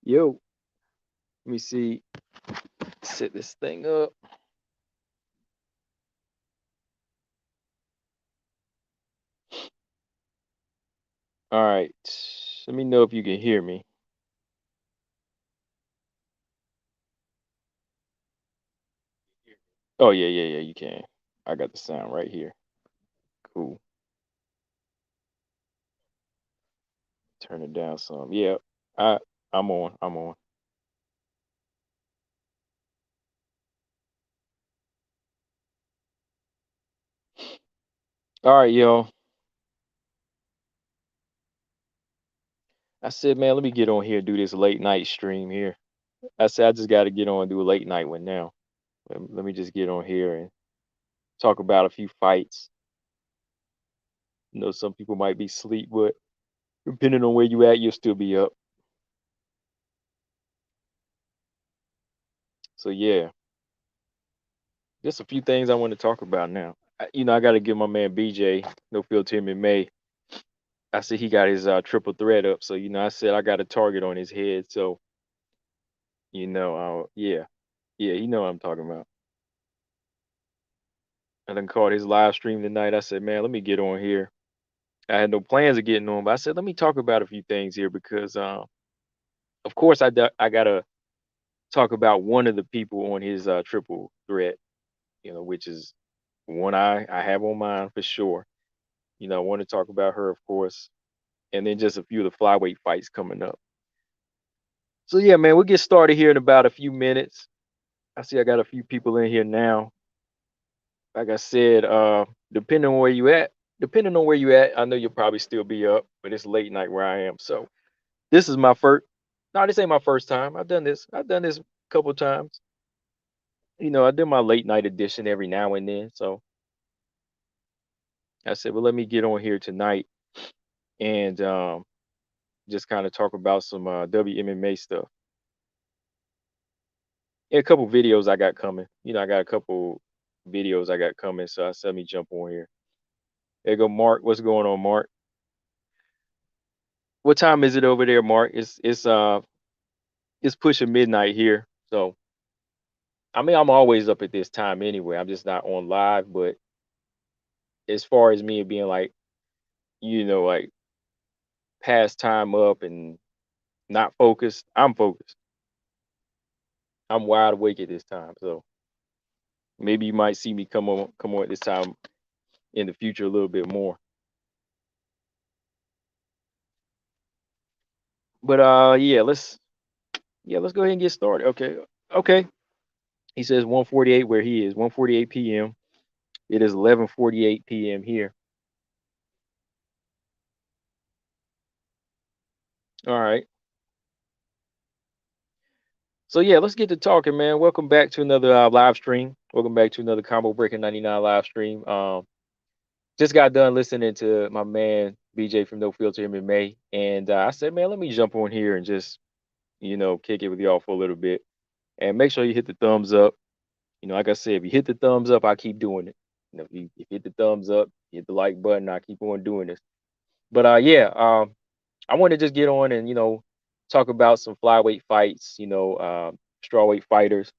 Yo, let me see. Set this thing up. All right. Let me know if you can hear me. Oh yeah, you can. I got the sound right here. Cool. Turn it down some. Yeah. I I'm on. I'm on. All right, y'all. I said, man, let me get on here and do this late night stream here. I said I just got to get on and do a late night one now. Let me just get on here and talk about a few fights. You know, some people might be asleep, but depending on where you at, you'll still be up. So yeah, just a few things I want to talk about now. I got to give my man BJ no filter him in May. I see he got his triple threat up, so I said I got a target on his head. So yeah, you know what I'm talking about. I done caught his live stream tonight. I said, man, let me get on here. I had no plans of getting on, but I said let me talk about a few things here because, of course, I gotta talk about one of the people on his triple threat, which is one I have on mine for sure. I want to talk about her, of course, and then just a few of the flyweight fights coming up. So yeah, man, we'll get started here in about a few minutes. I see I got a few people in here now. Like I said, depending on where you at, I know you'll probably still be up, but it's late night where I am. So this is my first. No, this ain't my first time. I've done this. I've done this a couple times. I do my late night edition every now and then. So I said, well, let me get on here tonight and just kind of talk about some WMMA stuff. Yeah, a couple videos I got coming. I got a couple videos I got coming. So I said, let me jump on here. There you go, Mark. What's going on, Mark? What time is it over there, Mark? It's pushing midnight here. So I mean I'm always up at this time anyway. I'm just not on live, but as far as me being like past time up and not focused, I'm focused. I'm wide awake at this time. So maybe you might see me come on at this time in the future a little bit more. But let's go ahead and get started. Okay. Okay. He says 1:48 where he is, 1:48 p.m. It is 11:48 p.m. here. All right. So yeah, let's get to talking, man. Welcome back to another live stream. Welcome back to another Combo Breaker 99 live stream. Just got done listening to my man BJ from No Filter MMA, and I said, man, let me jump on here and just kick it with y'all for a little bit, and make sure you hit the thumbs up. Like I said, if you hit the thumbs up, I keep doing it. If you hit the thumbs up, hit the like button, I keep on doing this. But I want to just get on and talk about some flyweight fights. Strawweight fighters.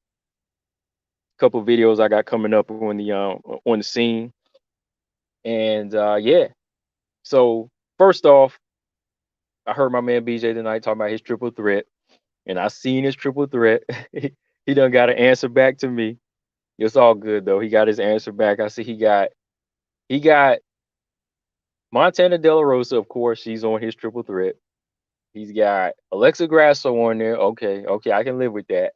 Couple videos I got coming up on the scene, and yeah. So first off, I heard my man BJ tonight talking about his triple threat, and I seen his triple threat. He done got an answer back to me. It's all good though. He got his answer back. I see he got Montana De La Rosa, of course. She's on his triple threat. He's got Alexa Grasso on there. Okay, I can live with that.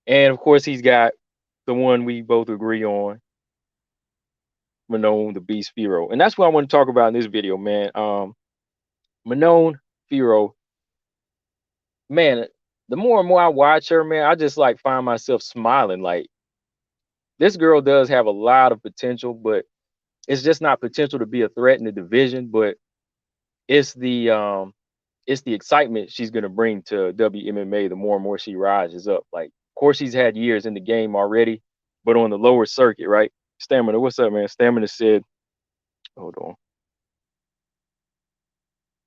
And of course, he's got the one we both agree on, Manon the Beast Fiorot. And that's what I want to talk about in this video, man. Manon Fiorot, man, the more and more I watch her, man, I just like find myself smiling. Like this girl does have a lot of potential, but it's just not potential to be a threat in the division, but it's the um it's the excitement she's gonna bring to WMMA the more and more she rises up. Like, of course, she's had years in the game already, but on the lower circuit, right? Stamina, what's up, man? Stamina said, hold on.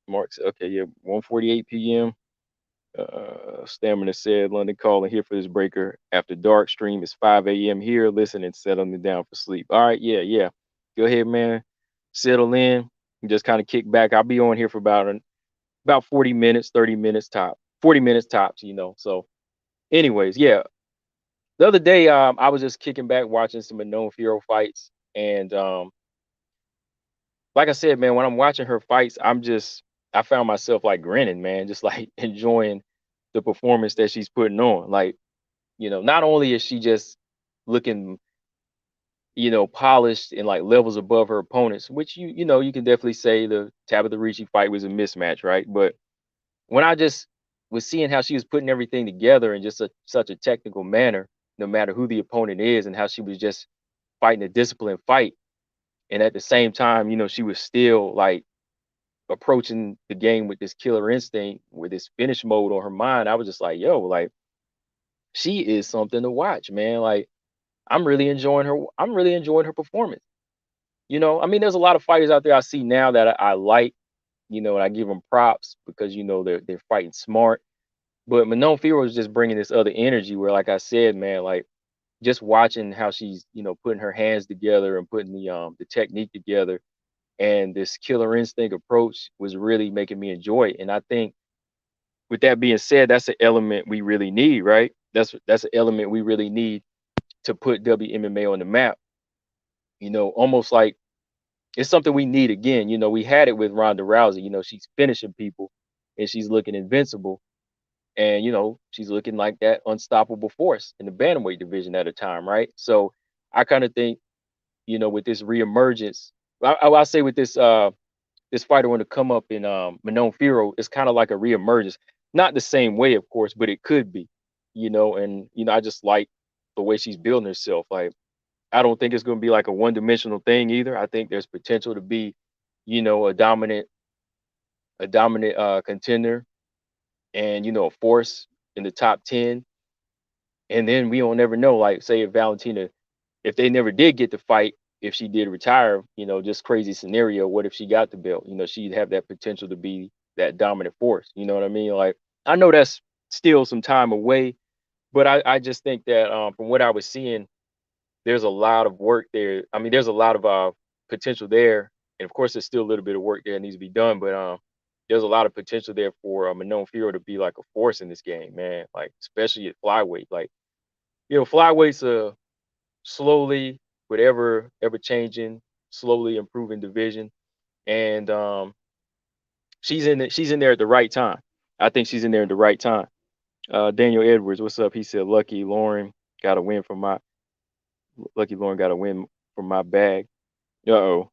Mark said, okay, yeah, 1:48 p.m. Stamina said, London calling here for this breaker after dark stream. It's 5 a.m. here. Listen and settling down for sleep. All right, yeah, yeah. Go ahead, man. Settle in and just kind of kick back. I'll be on here for about 40 minutes, 30 minutes top, 40 minutes tops, So, anyways, yeah. The other day, I was just kicking back watching some Manon Fiorot fights, and like I said, man, when I'm watching her fights, I found myself like grinning, man, just like enjoying the performance that she's putting on. Like, not only is she just looking, polished and like levels above her opponents, which you can definitely say the Tabitha Ricci fight was a mismatch, right? But when I just was seeing how she was putting everything together in just such a technical manner, no matter who the opponent is, and how she was just fighting a disciplined fight, and at the same time, she was still like approaching the game with this killer instinct, with this finish mode on her mind. I was just like, yo, like she is something to watch, man. Like I'm really enjoying her. I'm really enjoying her performance. I mean, there's a lot of fighters out there I see now that I like, and I give them props because they're fighting smart. But Manon Fiorot is just bringing this other energy where, like I said, man, like just watching how she's, putting her hands together and putting the technique together and this killer instinct approach was really making me enjoy it. And I think with that being said, that's an element we really need, right? That's an element we really need to put WMMA on the map. Almost like it's something we need again. We had it with Ronda Rousey. She's finishing people and she's looking invincible. And she's looking like that unstoppable force in the bantamweight division at a time, right? So I kind of think, with this reemergence, I'll say with this fighter want to come up in Manon Fiorot, it's kind of like a reemergence. Not the same way, of course, but it could be, and I just like the way she's building herself. Like I don't think it's going to be like a one-dimensional thing either. I think there's potential to be, a dominant contender and a force in the top 10. And then we don't never know. Like say if Valentina, if they never did get to fight, if she did retire, just crazy scenario. What if she got the belt? She'd have that potential to be that dominant force. You know what I mean? Like I know that's still some time away, but I just think that from what I was seeing, there's a lot of work there. I mean, there's a lot of potential there, and of course, there's still a little bit of work there that needs to be done. But there's a lot of potential there for Manon Fiorot to be like a force in this game, man. Like especially at flyweight. Like flyweight's a slowly, ever changing, slowly improving division, and she's in there at the right time. I think she's in there at the right time. Daniel Edwards, what's up? He said, got a win from my Lucky Lauren got a win from my bag." Uh-oh.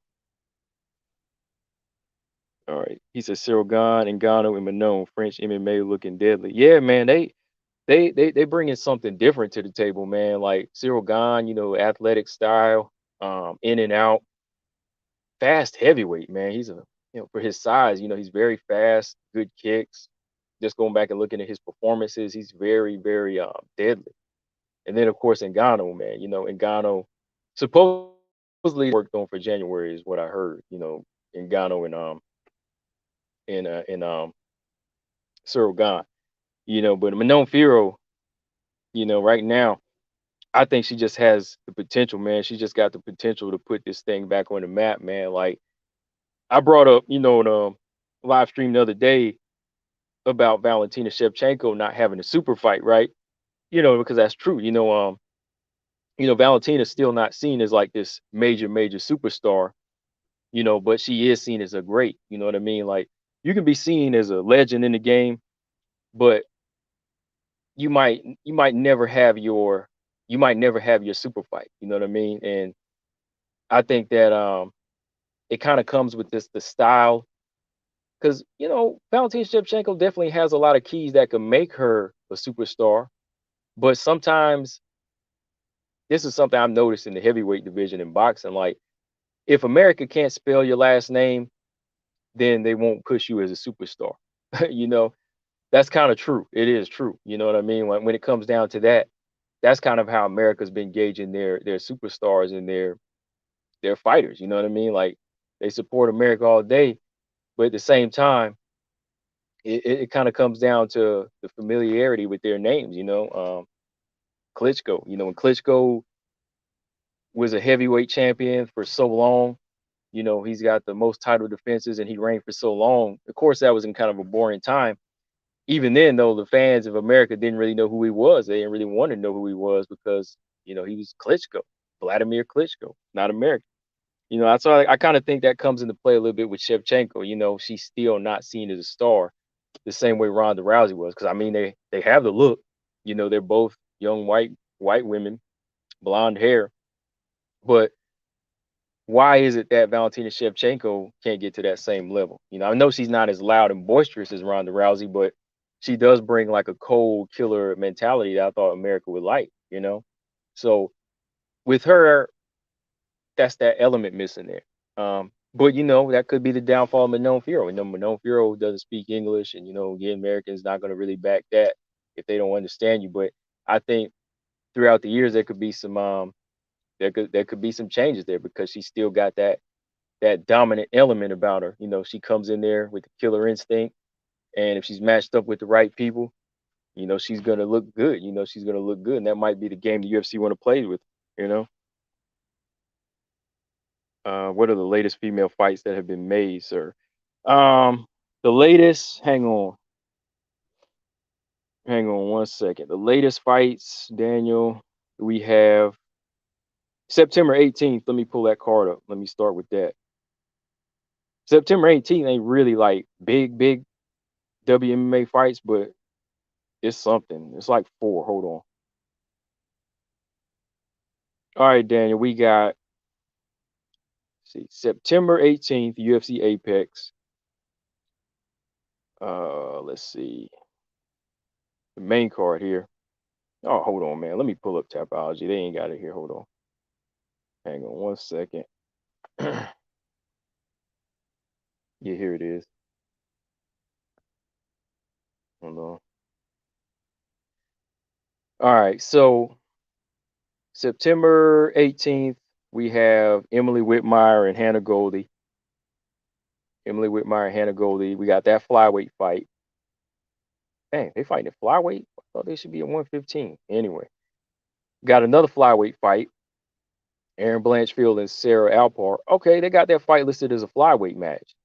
All right. He said Cyril Gahn and Gano and Manon, French MMA looking deadly. Yeah, man, they bringing something different to the table, man. Like Cyril Gahn, athletic style, in and out, fast heavyweight, man. He's for his size, he's very fast, good kicks. Just going back and looking at his performances, he's very, very deadly. And then of course Ngannou, man, Ngannou supposedly worked on for January is what I heard, Ngannou and Cyril Gahn, but Manon Fiorot, right now, I think she just has the potential, man. She just got the potential to put this thing back on the map, man. Like I brought up, in a live stream the other day about Valentina Shevchenko not having a super fight, right? Because that's true. Valentina's still not seen as like this major, major superstar, but she is seen as a great, you know what I mean? Like you can be seen as a legend in the game, but you might never have your super fight, you know what I mean? And I think that it kind of comes with the style because Valentina Shevchenko definitely has a lot of keys that could make her a superstar, but sometimes this is something I've noticed in the heavyweight division in boxing. Like if America can't spell your last name, then they won't push you as a superstar. you know, that's kind of true. It is true. You know what I mean? When it comes down to that, that's kind of how America's been gauging their superstars and their fighters. You know what I mean? Like they support America all day, but at the same time, it kind of comes down to the familiarity with their names. Klitschko. When Klitschko was a heavyweight champion for so long, he's got the most title defenses and he reigned for so long. Of course, that was in kind of a boring time. Even then, though, the fans of America didn't really know who he was. They didn't really want to know who he was because, he was Klitschko, Vladimir Klitschko, not American. So I kind of think that comes into play a little bit with Shevchenko. She's still not seen as a star the same way Ronda Rousey was. Because I mean, they have the look. They're both young white women, blonde hair. But why is it that Valentina Shevchenko can't get to that same level? I know she's not as loud and boisterous as Ronda Rousey, but she does bring like a cold killer mentality that I thought America would like. So with her, that's that element missing there. But that could be the downfall of Manon Fiorot. Manon Fiorot doesn't speak English, and the Americans not going to really back that if they don't understand you. But I think throughout the years there could be some there could be some changes there because she still got that dominant element about her. She comes in there with the killer instinct, and if she's matched up with the right people, she's gonna look good. She's gonna look good, and that might be the game the UFC want to play with. You know. What are the latest female fights that have been made, sir? The latest. Hang on one second. The latest fights, Daniel. We have September 18th. Let me pull that card up. Let me start with that. September 18th ain't really like big WMMA fights, but it's something. It's like 4. Hold on. All right, Daniel. We got September 18th, UFC Apex. Let's see. The main card here. Oh, hold on, man. Let me pull up Tapology. They ain't got it here. Hold on. Hang on one second. Yeah, here it is. Hold on. All right, so September 18th, we have Emily Whitmire and Hannah Goldie. Emily Whitmire and Hannah Goldie. We got that flyweight fight. Dang, they fighting at flyweight? I thought they should be at 115. Anyway, got another flyweight fight. Aaron Blanchfield and Sarah Alpar. Okay, they got that fight listed as a flyweight match.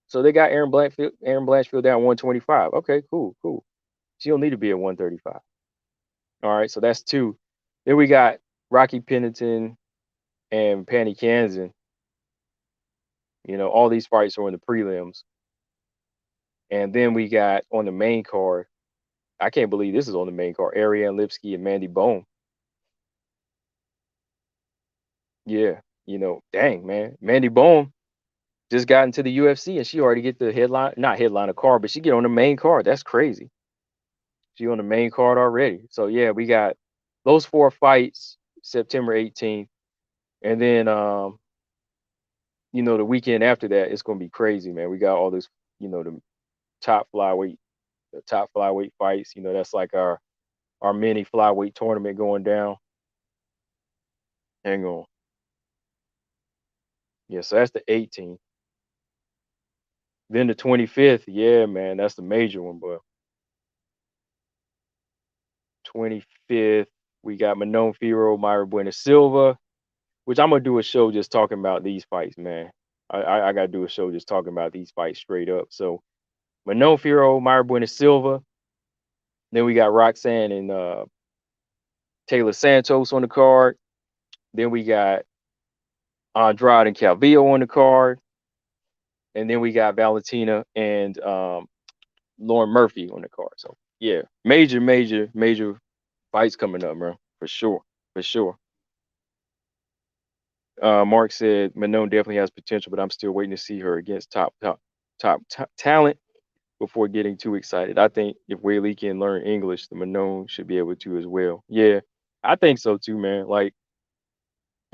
So they got Aaron Blanchfield down 125. Okay, cool. She don't need to be at 135. All right, so that's 2. Then we got Rocky Pennington and Panny Kansan. All these fights are in the prelims. And then we got on the main card, I can't believe this is on the main card, Ariane Lipsky and Mandy Bone. Yeah, dang, man. Mandy Bone just got into the UFC and she already get the not headline a card, but she get on the main card. That's crazy. She on the main card already. So yeah, we got those 4 fights September 18th. And then the weekend after that, it's gonna be crazy, man. We got all this, the top flyweight fights. That's like our mini flyweight tournament going down. Hang on. Yeah, so that's the 18th. Then the 25th, yeah, man, that's the major one, but 25th, we got Manon Fiorot, Mayra Bueno Silva, which I'm gonna do a show just talking about these fights, man. I gotta do a show just talking about these fights straight up. So Manon Fiorot, Mayra Bueno Silva. Then we got Roxanne and Taylor Santos on the card. Then we got Andrade and Calvillo on the card. And then we got Valentina and Lauren Murphy on the card. So yeah, major fights coming up, bro. For sure. Mark said Manon definitely has potential, but I'm still waiting to see her against top talent before getting too excited. I think if Weili can learn English, the Manon should be able to as well. Yeah, I think so too, man. Like,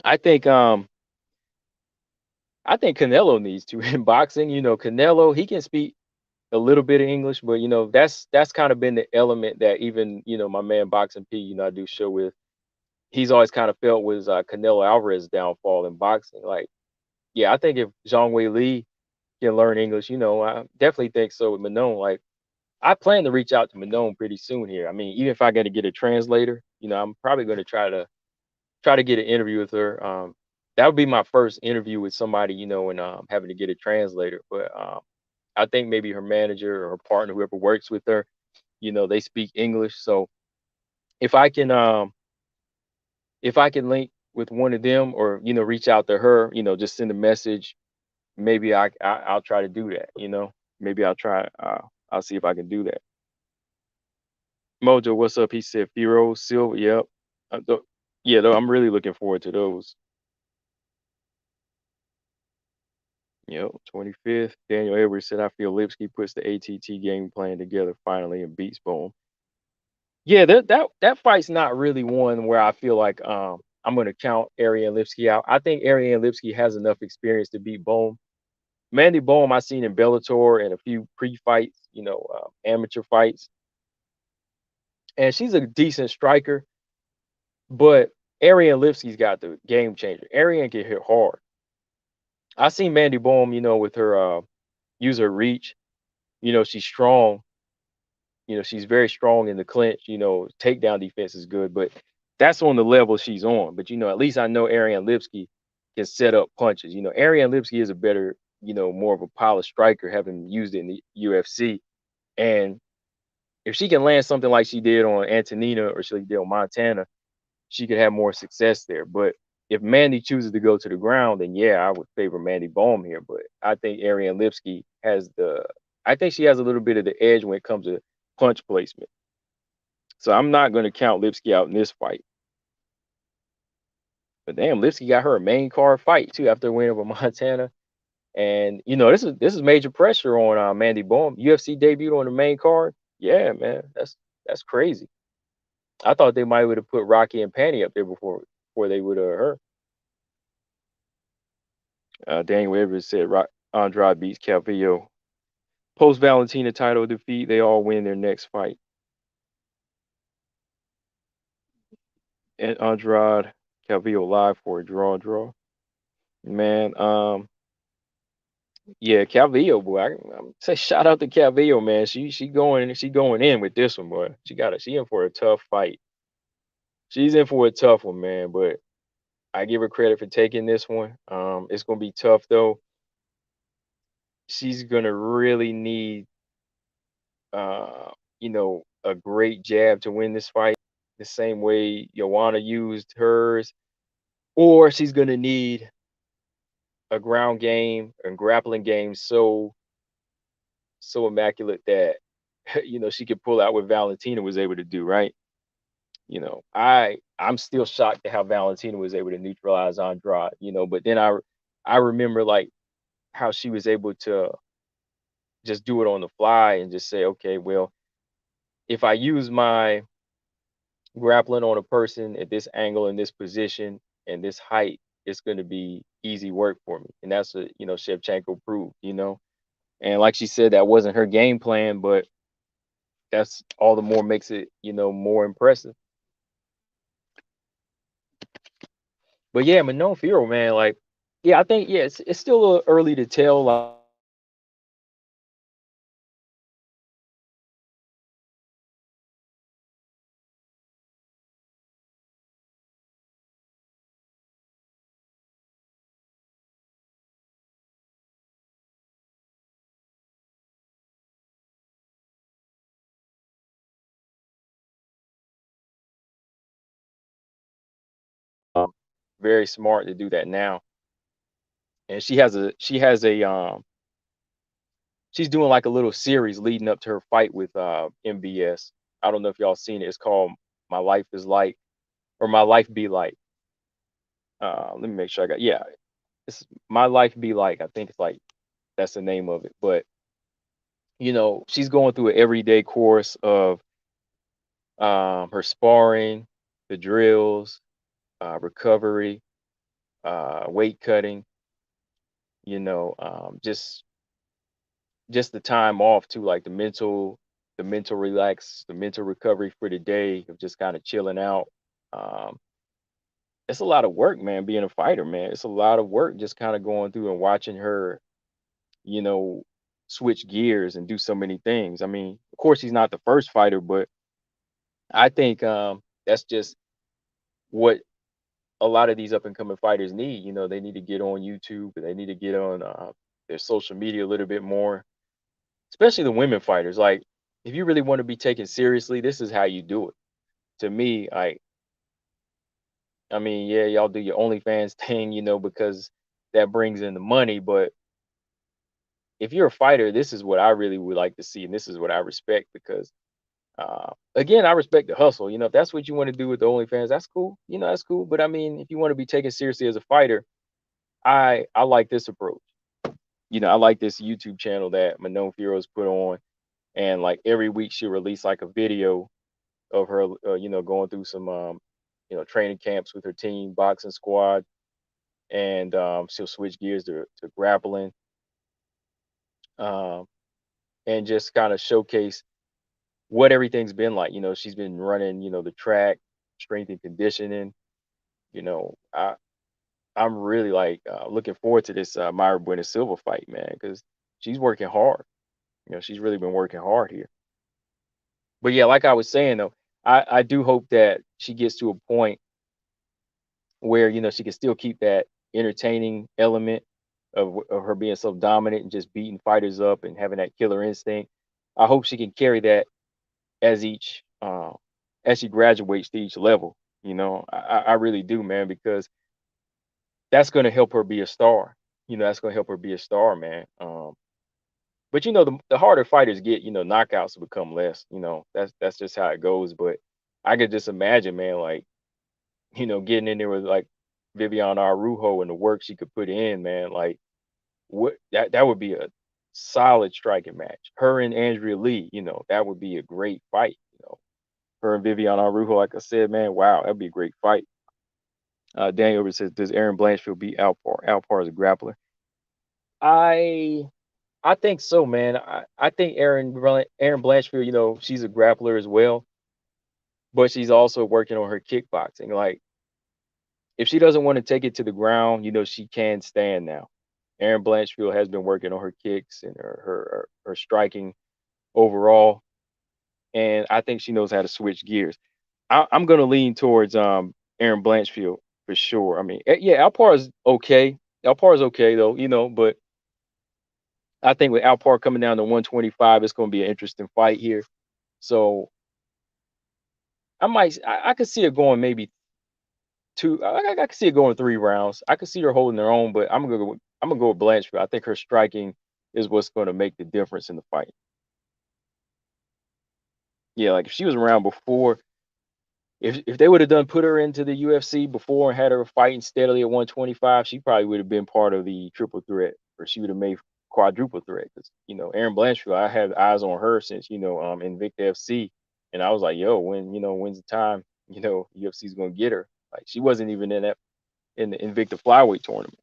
I think Canelo needs to in boxing. Canelo, he can speak a little bit of English, but that's kind of been the element that even my man Boxing P, I do show with. He's always kind of felt was Canelo Alvarez's downfall in boxing. Like, yeah, I think if Zhang Weili can learn English. I definitely think so with Manon. Like, I plan to reach out to Manon pretty soon here. I mean, even if I got to get a translator, I'm probably going to try to get an interview with her. That would be my first interview with somebody, and having to get a translator. But I think maybe her manager or her partner, whoever works with her, they speak English. So if I can, if I can link with one of them, or reach out to her, just send a message. Maybe I'll try to do that. Maybe I'll try. I'll see if I can do that. Mojo, what's up? He said Firo, Silver. Yep. Yeah, though, I'm really looking forward to those. Yep. 25th. Daniel Edwards said, I feel Lipsky puts the ATT game plan together finally and beats Bohm. Yeah, that fight's not really one where I feel like I'm gonna count Ariane Lipsky out. I think Ariane Lipsky has enough experience to beat Bohm. Mandy Bohm I seen in Bellator and a few pre-fights, amateur fights, and she's a decent striker. But Ariane Lipsky's got the game changer. Ariane can hit hard. I seen Mandy Bohm, with her use her reach. She's strong. She's very strong in the clinch. Takedown defense is good, but that's on the level she's on. But at least I know Ariane Lipsky can set up punches. Ariane Lipsky is a better, more of a polished striker, having used it in the UFC. And if she can land something like she did on Antonina or she did on Montana, she could have more success there. But if Mandy chooses to go to the ground, then yeah, I would favor Mandy Bohm here. But I think Ariane Lipsky I think she has a little bit of the edge when it comes to punch placement. So I'm not going to count Lipsky out in this fight. But damn, Lipsky got her a main card fight too after winning over Montana. And this is major pressure on Mandy Bohm. UFC debuted on the main card. Yeah, man, that's crazy. I thought they might would have put Rocky and Panty up there before they would have her. Daniel Evers said Andrade beats Calvillo. Post Valentina title defeat, they all win their next fight. And Andrade Calvillo live for a draw. Man, yeah, Calvillo, boy. I'm say shout out to Calvillo, man. She going in with this one, boy. She in for a tough fight. She's in for a tough one, man. But I give her credit for taking this one. It's gonna be tough though. She's gonna really need a great jab to win this fight, the same way Joanna used hers, or she's gonna need a ground game and grappling game so immaculate that she could pull out what Valentina was able to do, right? I'm still shocked at how Valentina was able to neutralize Andrade, but then I remember like how she was able to just do it on the fly and just say, okay, well, if I use my grappling on a person at this angle in this position and this height, it's going to be easy work for me. And that's what, Shevchenko proved. And like she said, that wasn't her game plan, but that's all the more makes it, more impressive. But yeah, Manon Fiorot, man, like, yeah, I think, yeah, it's still a little early to tell. Like, very smart to do that now. And she's doing like a little series leading up to her fight with MBS. I don't know if y'all seen it. It's called My Life is Like, or My Life Be Like. Let me make sure I got, yeah, it's My Life Be Like. I think it's like that's the name of it. But she's going through an everyday course of her sparring, the drills, recovery, weight cutting, just the time off too, like the mental relax, the mental recovery for the day of just kind of chilling out. Um, it's a lot of work, man, being a fighter, man. It's a lot of work just kind of going through and watching her, you know, switch gears and do so many things. I mean, of course, he's not the first fighter, but I think that's just what a lot of these up and coming fighters need. You know, they need to get on YouTube, they need to get on their social media a little bit more, especially the women fighters. Like, if you really want to be taken seriously, this is how you do it. To me, I mean, yeah, y'all do your OnlyFans thing, because that brings in the money. But if you're a fighter, this is what I really would like to see, and this is what I respect because, again, I respect the hustle. If that's what you want to do with the OnlyFans, that's cool. That's cool. But I mean, if you want to be taken seriously as a fighter, I like this approach. I like this YouTube channel that Manon Fiorot's put on, and like every week she'll release like a video of her, going through some, training camps with her team, boxing squad, and she'll switch gears to grappling, um, and just kind of showcase what everything's been like. She's been running, the track, strength and conditioning. I'm really like looking forward to this Myra Buena Silva fight, man, because she's working hard. She's really been working hard here. But yeah, like I was saying though, I do hope that she gets to a point where she can still keep that entertaining element of her being so dominant and just beating fighters up and having that killer instinct. I hope she can carry that as each as she graduates to each level. I really do, man, because that's going to help her be a star. That's going to help her be a star, man. But the harder fighters get, knockouts become less. That's just how it goes. But I could just imagine, man, like getting in there with like Vivian Arujo and the work she could put in, man. Like what that would be a solid striking match. Her and Andrea Lee, that would be a great fight. Her and Vivian Arujo, like I said, man, wow, that'd be a great fight. Daniel says, does Aaron Blanchfield beat Alpar? Alpar is a grappler. I I think so, man. I think Aaron Blanchfield, she's a grappler as well, but she's also working on her kickboxing. Like, if she doesn't want to take it to the ground, she can stand now. Aaron Blanchfield has been working on her kicks and her striking overall, and I think she knows how to switch gears. I'm gonna lean towards Aaron Blanchfield for sure. I mean, yeah, Alpar is okay. Alpar is okay though, but I think with Alpar coming down to 125, it's gonna be an interesting fight here. So I could see it going maybe two. I could see it going 3 rounds. I could see her holding her own, but I'm gonna go with Blanchfield. I think her striking is what's going to make the difference in the fight. Yeah, like if she was around before, if they would have put her into the UFC before and had her fighting steadily at 125, she probably would have been part of the triple threat, or she would have made quadruple threat. Because Aaron Blanchfield, I had eyes on her since Invicta FC, and I was like, yo, when's the time UFC's gonna get her? Like she wasn't even in the Invicta flyweight tournament.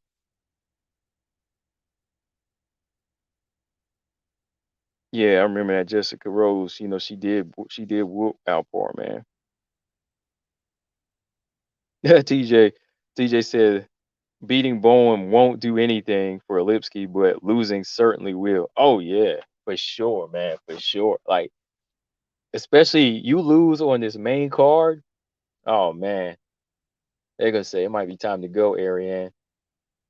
Yeah, I remember that Jessica Rose. She did whoop Alpar, man. TJ said beating Bowen won't do anything for Lipsky, but losing certainly will. Oh yeah, for sure, man, for sure. Like especially you lose on this main card. Oh man, they're gonna say it might be time to go, Ariane.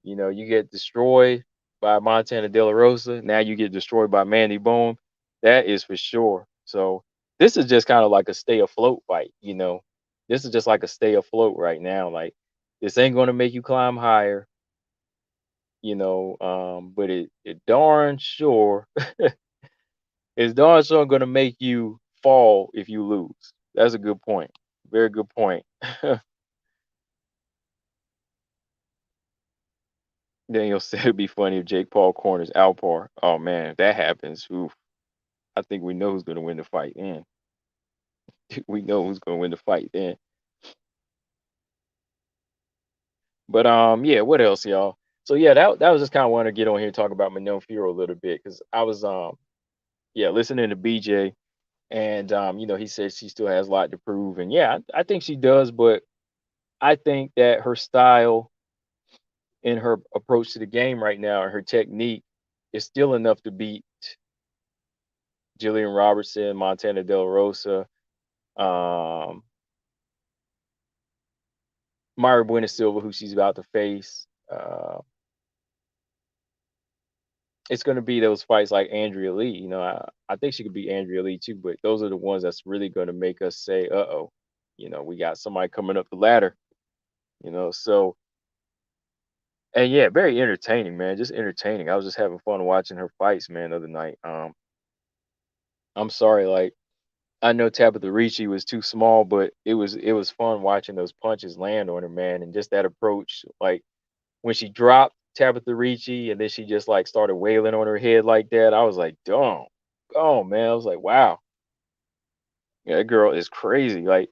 You get destroyed by Montana De La Rosa. Now you get destroyed by Mandy Bone. That is for sure. So this is just kind of like a stay afloat fight. This is just like a stay afloat right now. Like this ain't gonna make you climb higher, but it darn sure it's darn sure gonna make you fall if you lose. That's a good point. Very good point. Daniel said it'd be funny if Jake Paul corners Alpar. Oh man, if that happens. Oof. I think we know who's going to win the fight then. We know who's going to win the fight then. But yeah, what else, y'all? So yeah, that was just kind of want to get on here and talk about Manon Fiorot a little bit because I was yeah, listening to BJ, and he says she still has a lot to prove, and yeah, I think she does, but I think that her style and her approach to the game right now and her technique is still enough to beat Jillian Robertson, Montana De La Rosa, um, Myra Buena Silva, who she's about to face. It's going to be those fights like Andrea Lee. I think she could beat Andrea Lee too, but those are the ones that's really going to make us say, "Uh-oh, we got somebody coming up the ladder." So and yeah, very entertaining, man. Just entertaining. I was just having fun watching her fights, man, the other night. I'm sorry, like I know Tabitha Ricci was too small, but it was fun watching those punches land on her, man, and just that approach. Like when she dropped Tabitha Ricci and then she just like started wailing on her head like that, I was like, "Damn, oh man!" I was like, "Wow, yeah, that girl is crazy." Like,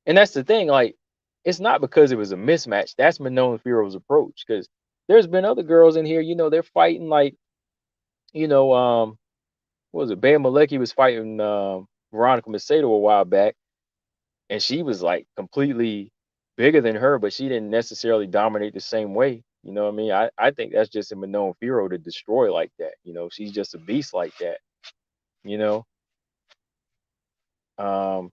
and that's the thing, like, it's not because it was a mismatch. That's Manon Fiorot's approach. Because there's been other girls in here, they're fighting like, you know, what was it? Bea Malecki was fighting Veronica Macedo a while back, and she was like completely bigger than her, but she didn't necessarily dominate the same way. You know what I mean? I think that's just a Manon Fiorot to destroy like that. She's just a beast like that. You know, um,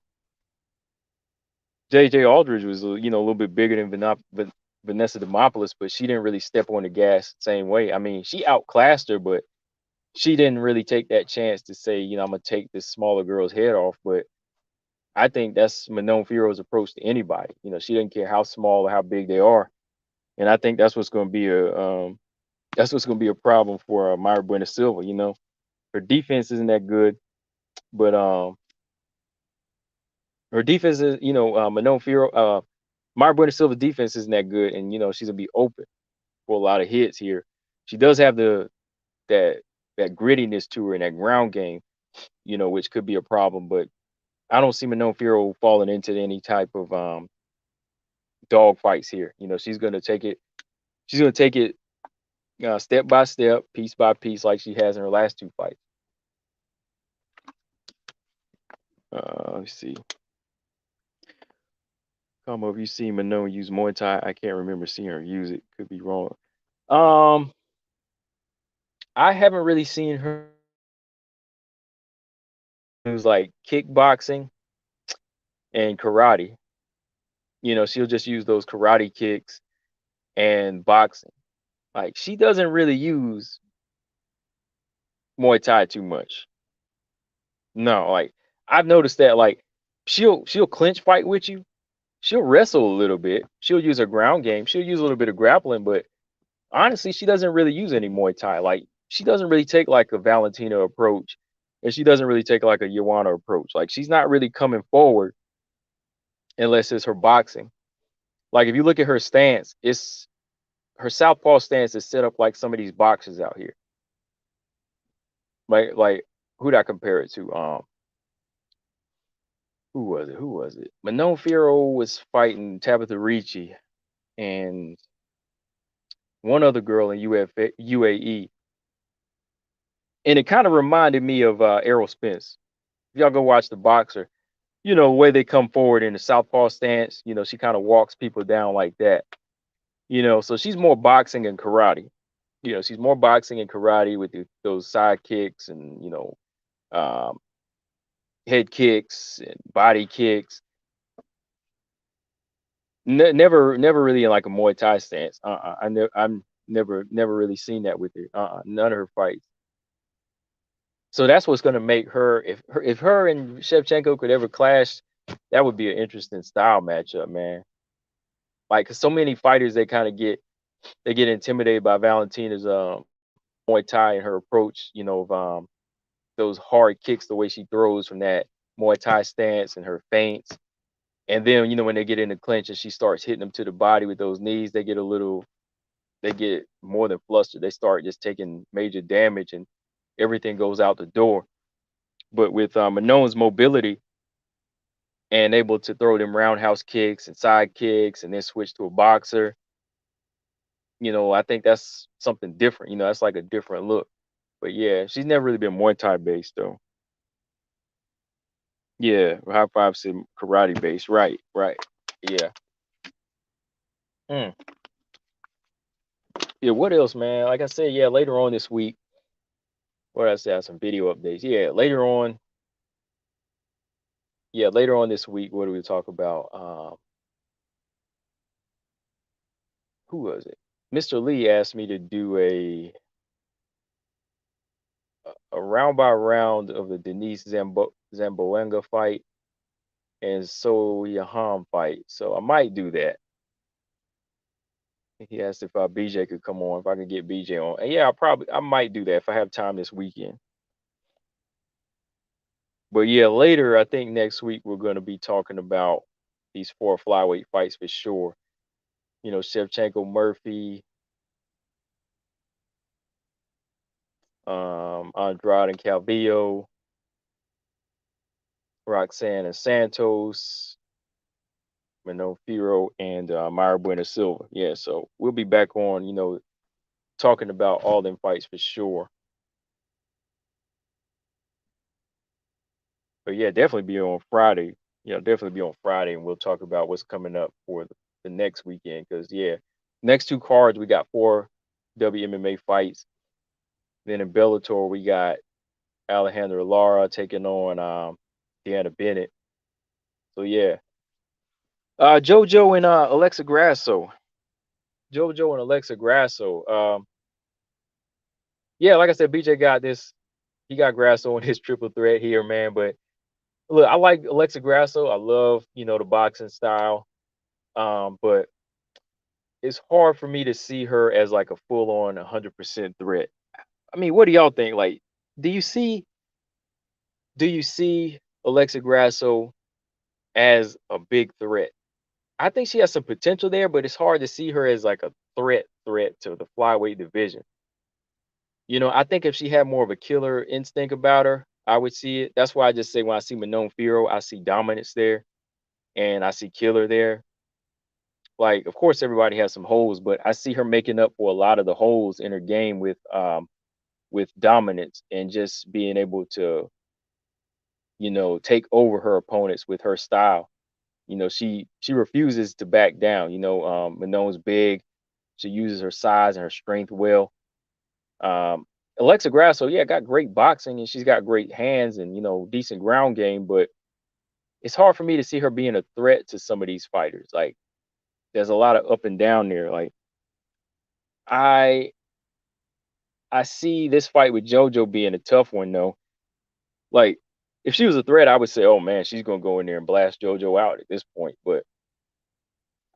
JJ Aldridge was a little bit bigger than Vanessa Demopoulos, but she didn't really step on the gas the same way. I mean, she outclassed her, but she didn't really take that chance to say, I'm gonna take this smaller girl's head off. But I think that's Manon Fiorot's approach to anybody. She doesn't care how small or how big they are, and I think that's what's going to be a problem for Myra Buena Silva. Her defense isn't that good, but her defense is, Manon Fiorot, Myra Buena Silva's defense isn't that good, and she's gonna be open for a lot of hits here. She does have that that grittiness to her and that ground game, which could be a problem, but I don't see Manon Fiorot falling into any type of dog fights here. She's gonna take it. She's gonna take it step by step, piece by piece, like she has in her last two fights. Let's see. Come over, you see Manon use Muay Thai. I can't remember seeing her use it. Could be wrong. Um, I haven't really seen her use like kickboxing and karate. She'll just use those karate kicks and boxing. Like she doesn't really use Muay Thai too much. No, like I've noticed that like she'll clinch fight with you. She'll wrestle a little bit. She'll use her ground game. She'll use a little bit of grappling, but honestly, she doesn't really use any Muay Thai. Like she doesn't really take like a Valentina approach, and she doesn't really take like a Joanna approach. Like she's not really coming forward unless it's her boxing. Like if you look at her stance, it's her southpaw stance is set up like some of these boxers out here. Like who'd I compare it to? Who was it? Who was it? Manon Fiorot was fighting Tabitha Ricci and one other girl in UAE, and it kind of reminded me of Errol Spence. If y'all go watch the boxer, the way they come forward in the southpaw stance, she kind of walks people down like that. So she's more boxing and karate. She's more boxing and karate with those side kicks and um, head kicks and body kicks. Never really in like a Muay Thai stance. I'm never really seen that with her. None of her fights. So that's what's going to make her if her and Shevchenko could ever clash, that would be an interesting style matchup, man. Like 'cause so many fighters they get intimidated by Valentina's Muay Thai and her approach, of those hard kicks, the way she throws from that Muay Thai stance and her feints. And then, when they get in the clinch and she starts hitting them to the body with those knees, they get more than flustered. They start just taking major damage and everything goes out the door. But with Manon's mobility and able to throw them roundhouse kicks and side kicks and then switch to a boxer, I think that's something different. That's like a different look. But yeah, she's never really been Muay Thai based though. Yeah, high five said karate based. Right, right. Yeah. Mm. Yeah, what else, man? Like I said, yeah, later on this week, what did I say? Some video updates. Yeah, later on. Yeah, later on this week. What do we talk about? Who was it? Mr. Lee asked me to do a round by round of the Denise Zamboanga fight and So Yaham fight. So I might do that. He asked if BJ could come on, if I could get BJ on. And yeah, I might do that if I have time this weekend. But yeah, later, I think next week we're going to be talking about these 4 flyweight fights for sure. You know, Shevchenko Murphy, Andrade and Calvillo, Roxanne and Santos, Manon Fiorot, and Myra Bueno Silva. Yeah, so we'll be back on, talking about all them fights for sure. But yeah, definitely be on Friday. Definitely be on Friday, and we'll talk about what's coming up for the next weekend. Because yeah, next 2 cards we got 4 WMMA fights. Then in Bellator we got Alejandra Lara taking on Deanna Bennett. So yeah, JoJo and Alexa Grasso. JoJo and Alexa Grasso. Yeah, like I said, BJ got this. He got Grasso in his triple threat here, man. But look, I like Alexa Grasso. I love, the boxing style. But it's hard for me to see her as like a full on 100% threat. I mean, what do y'all think? Like, do you see Alexa Grasso as a big threat? I think she has some potential there, but it's hard to see her as like a threat to the flyweight division. I think if she had more of a killer instinct about her, I would see it. That's why I just say when I see Manon Fiorot, I see dominance there and I see killer there. Like, of course, everybody has some holes, but I see her making up for a lot of the holes in her game with dominance and just being able to, take over her opponents with her style. She refuses to back down. Manon's big. She uses her size and her strength well. Alexa Grasso, yeah, got great boxing and she's got great hands and decent ground game, but it's hard for me to see her being a threat to some of these fighters. Like, there's a lot of up and down there. Like, I see this fight with JoJo being a tough one though. Like, if she was a threat, I would say, oh man, she's gonna go in there and blast JoJo out at this point. But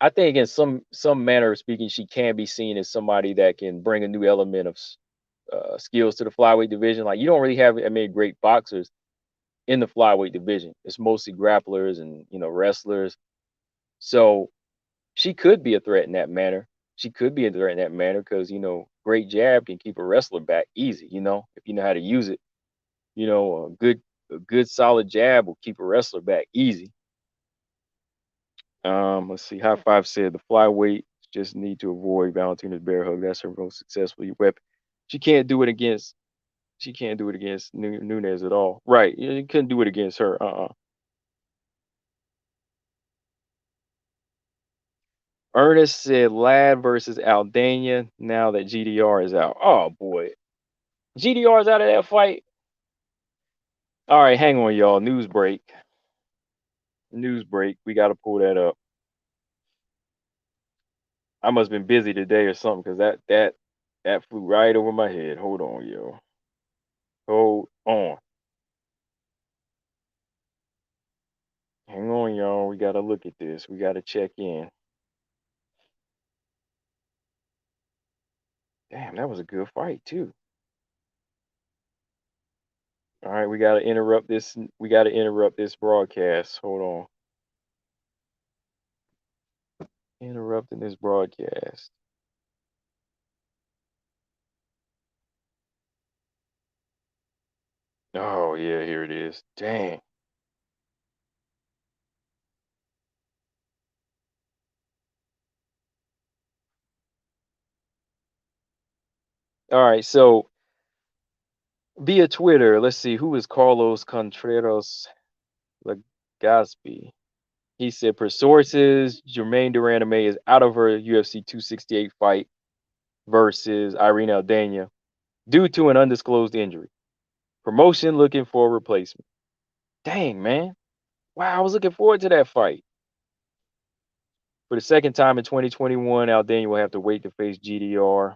I think in some manner of speaking, she can be seen as somebody that can bring a new element of skills to the flyweight division. Like, you don't really have many great boxers in the flyweight division. It's mostly grapplers and wrestlers. So she could be a threat in that manner. She could be a threat in that manner because great jab can keep a wrestler back easy. If you know how to use it. A good solid jab will keep a wrestler back easy. Let's see. High Five said the flyweight just need to avoid Valentina's bear hug. That's her most successful weapon. She can't do it against. She can't do it against Nunes at all. Right? You couldn't do it against her. Ernest said Lad versus Aldana now that GDR is out. Oh boy, GDR is out of that fight. All right, hang on, y'all. News break. News break. We got to pull that up. I must have been busy today or something because that flew right over my head. Hold on, yo. Hold on. Hang on, y'all. We got to look at this. We got to check in. Damn, that was a good fight too. All right, we got to interrupt this. We got to interrupt this broadcast. Hold on. Interrupting this broadcast. Oh yeah, here it is. Dang. All right, so via Twitter, let's see who is Carlos Contreras Legaspi. He said, per sources, Jermaine Duraname is out of her UFC 268 fight versus Irene Aldana due to an undisclosed injury. Promotion looking for a replacement. Dang, man. Wow, I was looking forward to that fight. For the second time in 2021, Aldana will have to wait to face GDR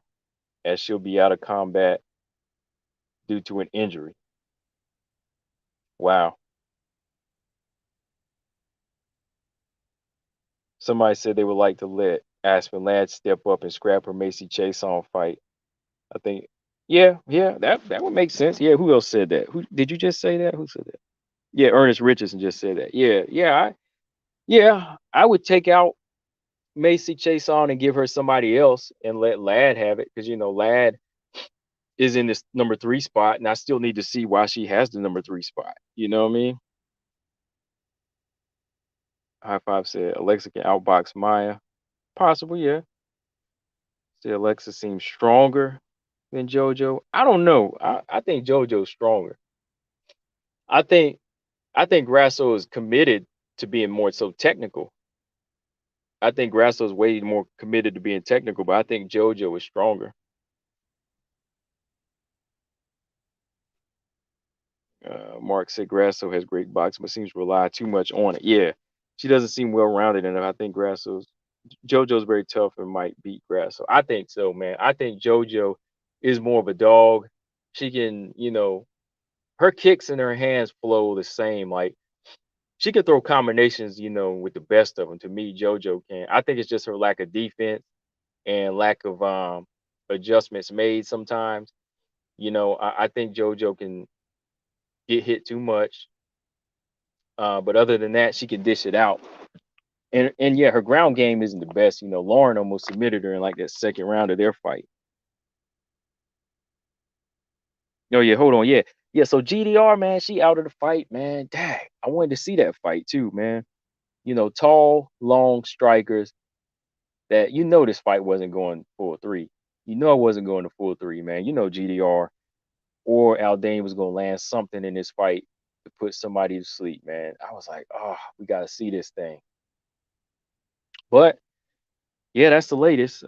as she'll be out of combat due to an injury. Wow. Somebody said they would like to let Aspen Ladd step up and scrap her Macy Chiasson fight. I think, yeah, that would make sense. Yeah, who else said that? Who did you just say that? Who said that? Yeah, Ernest Richardson just said that. I would take out Macy Chiasson and give her somebody else and let Ladd have it because Ladd is in this number 3 spot, and I still need to see why she has the number 3 spot. You know what I mean? High Five said Alexa can outbox Maya. Possible, yeah. Say Alexa seems stronger than JoJo. I don't know. I think JoJo's stronger. I think Grasso is committed to being more so technical. I think Grasso is way more committed to being technical, but I think JoJo is stronger. Mark said Grasso has great boxing, but seems to rely too much on it. Yeah, she doesn't seem well rounded enough. I think JoJo's very tough and might beat Grasso. I think so, man. I think JoJo is more of a dog. She can, her kicks and her hands flow the same. Like she could throw combinations, with the best of them. To me, JoJo can. I think it's just her lack of defense and lack of adjustments made sometimes. I think JoJo can get hit too much. But other than that, she can dish it out. And yeah, her ground game isn't the best. Lauren almost submitted her in like that second round of their fight. Oh yeah, hold on. Yeah. Yeah. So GDR, man, she out of the fight, man. Dang. I wanted to see that fight too, man. Tall, long strikers that this fight wasn't going full 3. It wasn't going to full 3, man. GDR or Aldane was gonna land something in this fight to put somebody to sleep, man. I was like, oh, we gotta see this thing. But yeah, that's the latest.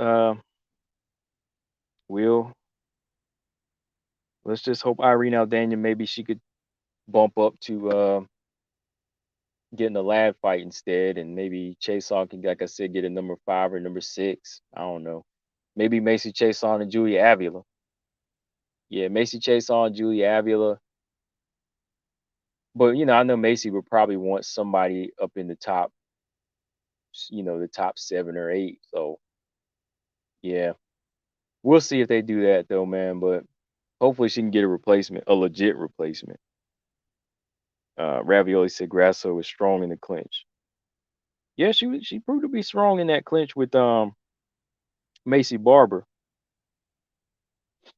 We'll Let's just hope Irene Aldana maybe she could bump up to getting a lad fight instead, and maybe Chiasson can, like I said, get a number 5 or number 6. I don't know. Maybe Macy Chiasson and Julia Avila. Yeah, Macy Chiasson, Julia Avila. But I know Macy would probably want somebody up in the top, the top 7 or 8. So yeah, we'll see if they do that though, man. But hopefully she can get a replacement, a legit replacement. Ravioli said Grasso was strong in the clinch. Yeah, she proved to be strong in that clinch with Macy Barber.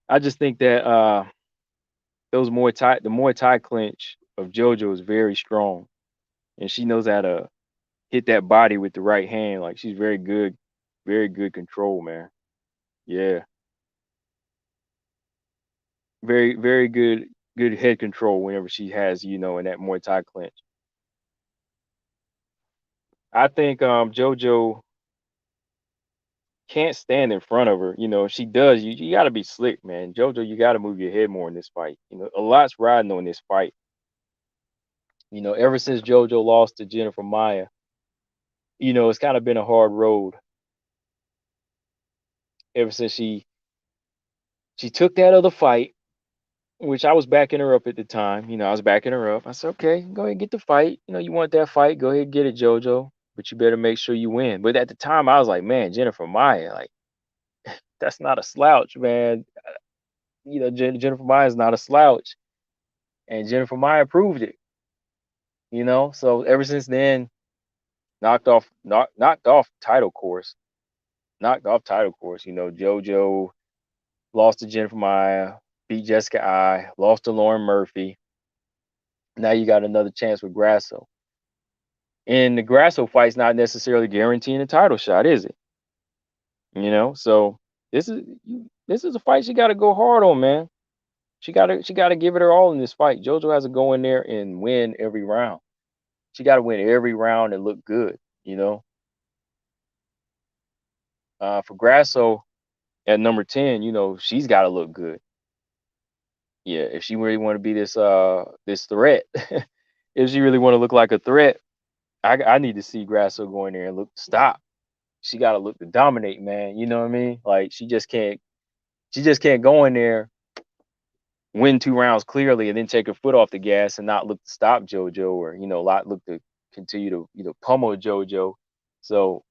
I just think that the Muay Thai clinch of JoJo is very strong, and she knows how to hit that body with the right hand. Like she's very good control, man. Yeah, very good head control whenever she has in that Muay Thai clinch. I think JoJo can't stand in front of her. If she does, you got to be slick, man. JoJo, you got to move your head more in this fight. A lot's riding on this fight. Ever since JoJo lost to Jennifer Maya, it's kind of been a hard road. Ever since she took that other fight, which I was backing her up at the time. I was backing her up. I said, okay, go ahead and get the fight. You want that fight, go ahead and get it, JoJo. But you better make sure you win. But at the time, I was like, man, Jennifer Maya, like, that's not a slouch, man. Jennifer Maya is not a slouch. And Jennifer Maya proved it. So ever since then, knocked off title course. Knocked off title course. JoJo lost to Jennifer Maya, beat Jessica I, lost to Lauren Murphy. Now you got another chance with Grasso. And the Grasso fight's not necessarily guaranteeing a title shot, is it? So this is a fight she got to go hard on, man. She got to give it her all in this fight. JoJo has to go in there and win every round. She got to win every round and look good. For Grasso at number 10, she's got to look good. Yeah, if she really want to be this threat, if she really want to look like a threat, I need to see Grasso go in there and look stop. She got to look to dominate, man. You know what I mean? Like she just can't go in there, win 2 rounds clearly, and then take her foot off the gas and not look to stop JoJo, or look to continue to pummel JoJo. So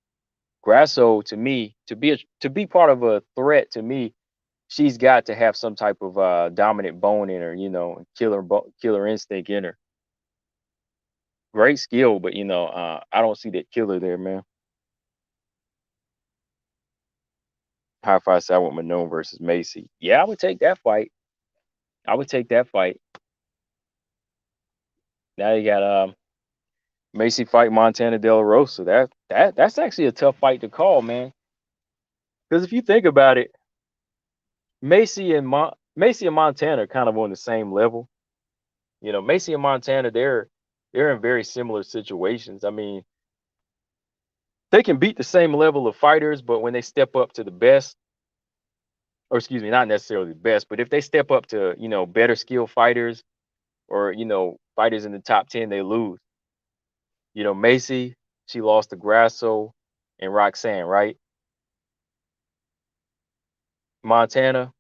Grasso, to me, to be part of a threat, to me, she's got to have some type of dominant bone in her, killer instinct in her. Great skill, but I don't see that killer there, man. High five side with Manon versus Macy. Yeah, I would take that fight. I would take that fight. Now you got Macy fight Montana De La Rosa. That's actually a tough fight to call, man. Because if you think about it, Macy and Montana are kind of on the same level. Macy and Montana, they're in very similar situations. I mean, they can beat the same level of fighters, but when they step up to the best, or excuse me, not necessarily the best, but if they step up to, better skill fighters, or, fighters in the top 10, they lose. Macy, she lost to Grasso and Roxanne, right? Montana,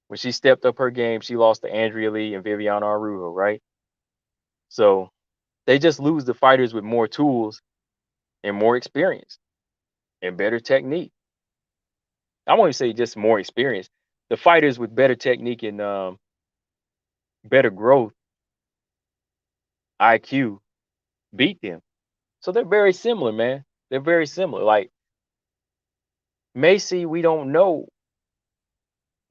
when she stepped up her game, she lost to Andrea Lee and Viviana Araujo, right? So they just lose the fighters with more tools and more experience and better technique. I won't even say just more experience. The fighters with better technique and better growth, IQ, beat them. So they're very similar, man. They're very similar. Like Macy, we don't know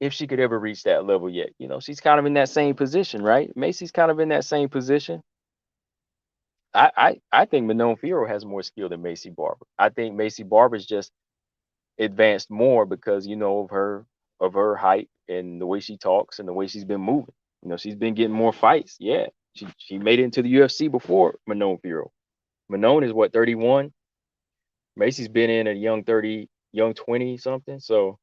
if she could ever reach that level yet. She's kind of in that same position, right? Macy's kind of in that same position. I think Manon Fiorot has more skill than Macy Barber. I think Macy Barber's just advanced more because of her height and the way she talks and the way she's been moving. She's been getting more fights. Yeah, she made it into the UFC before Manon Fiorot. Manon is what, 31. Macy's been in at young 30, young 20 something. So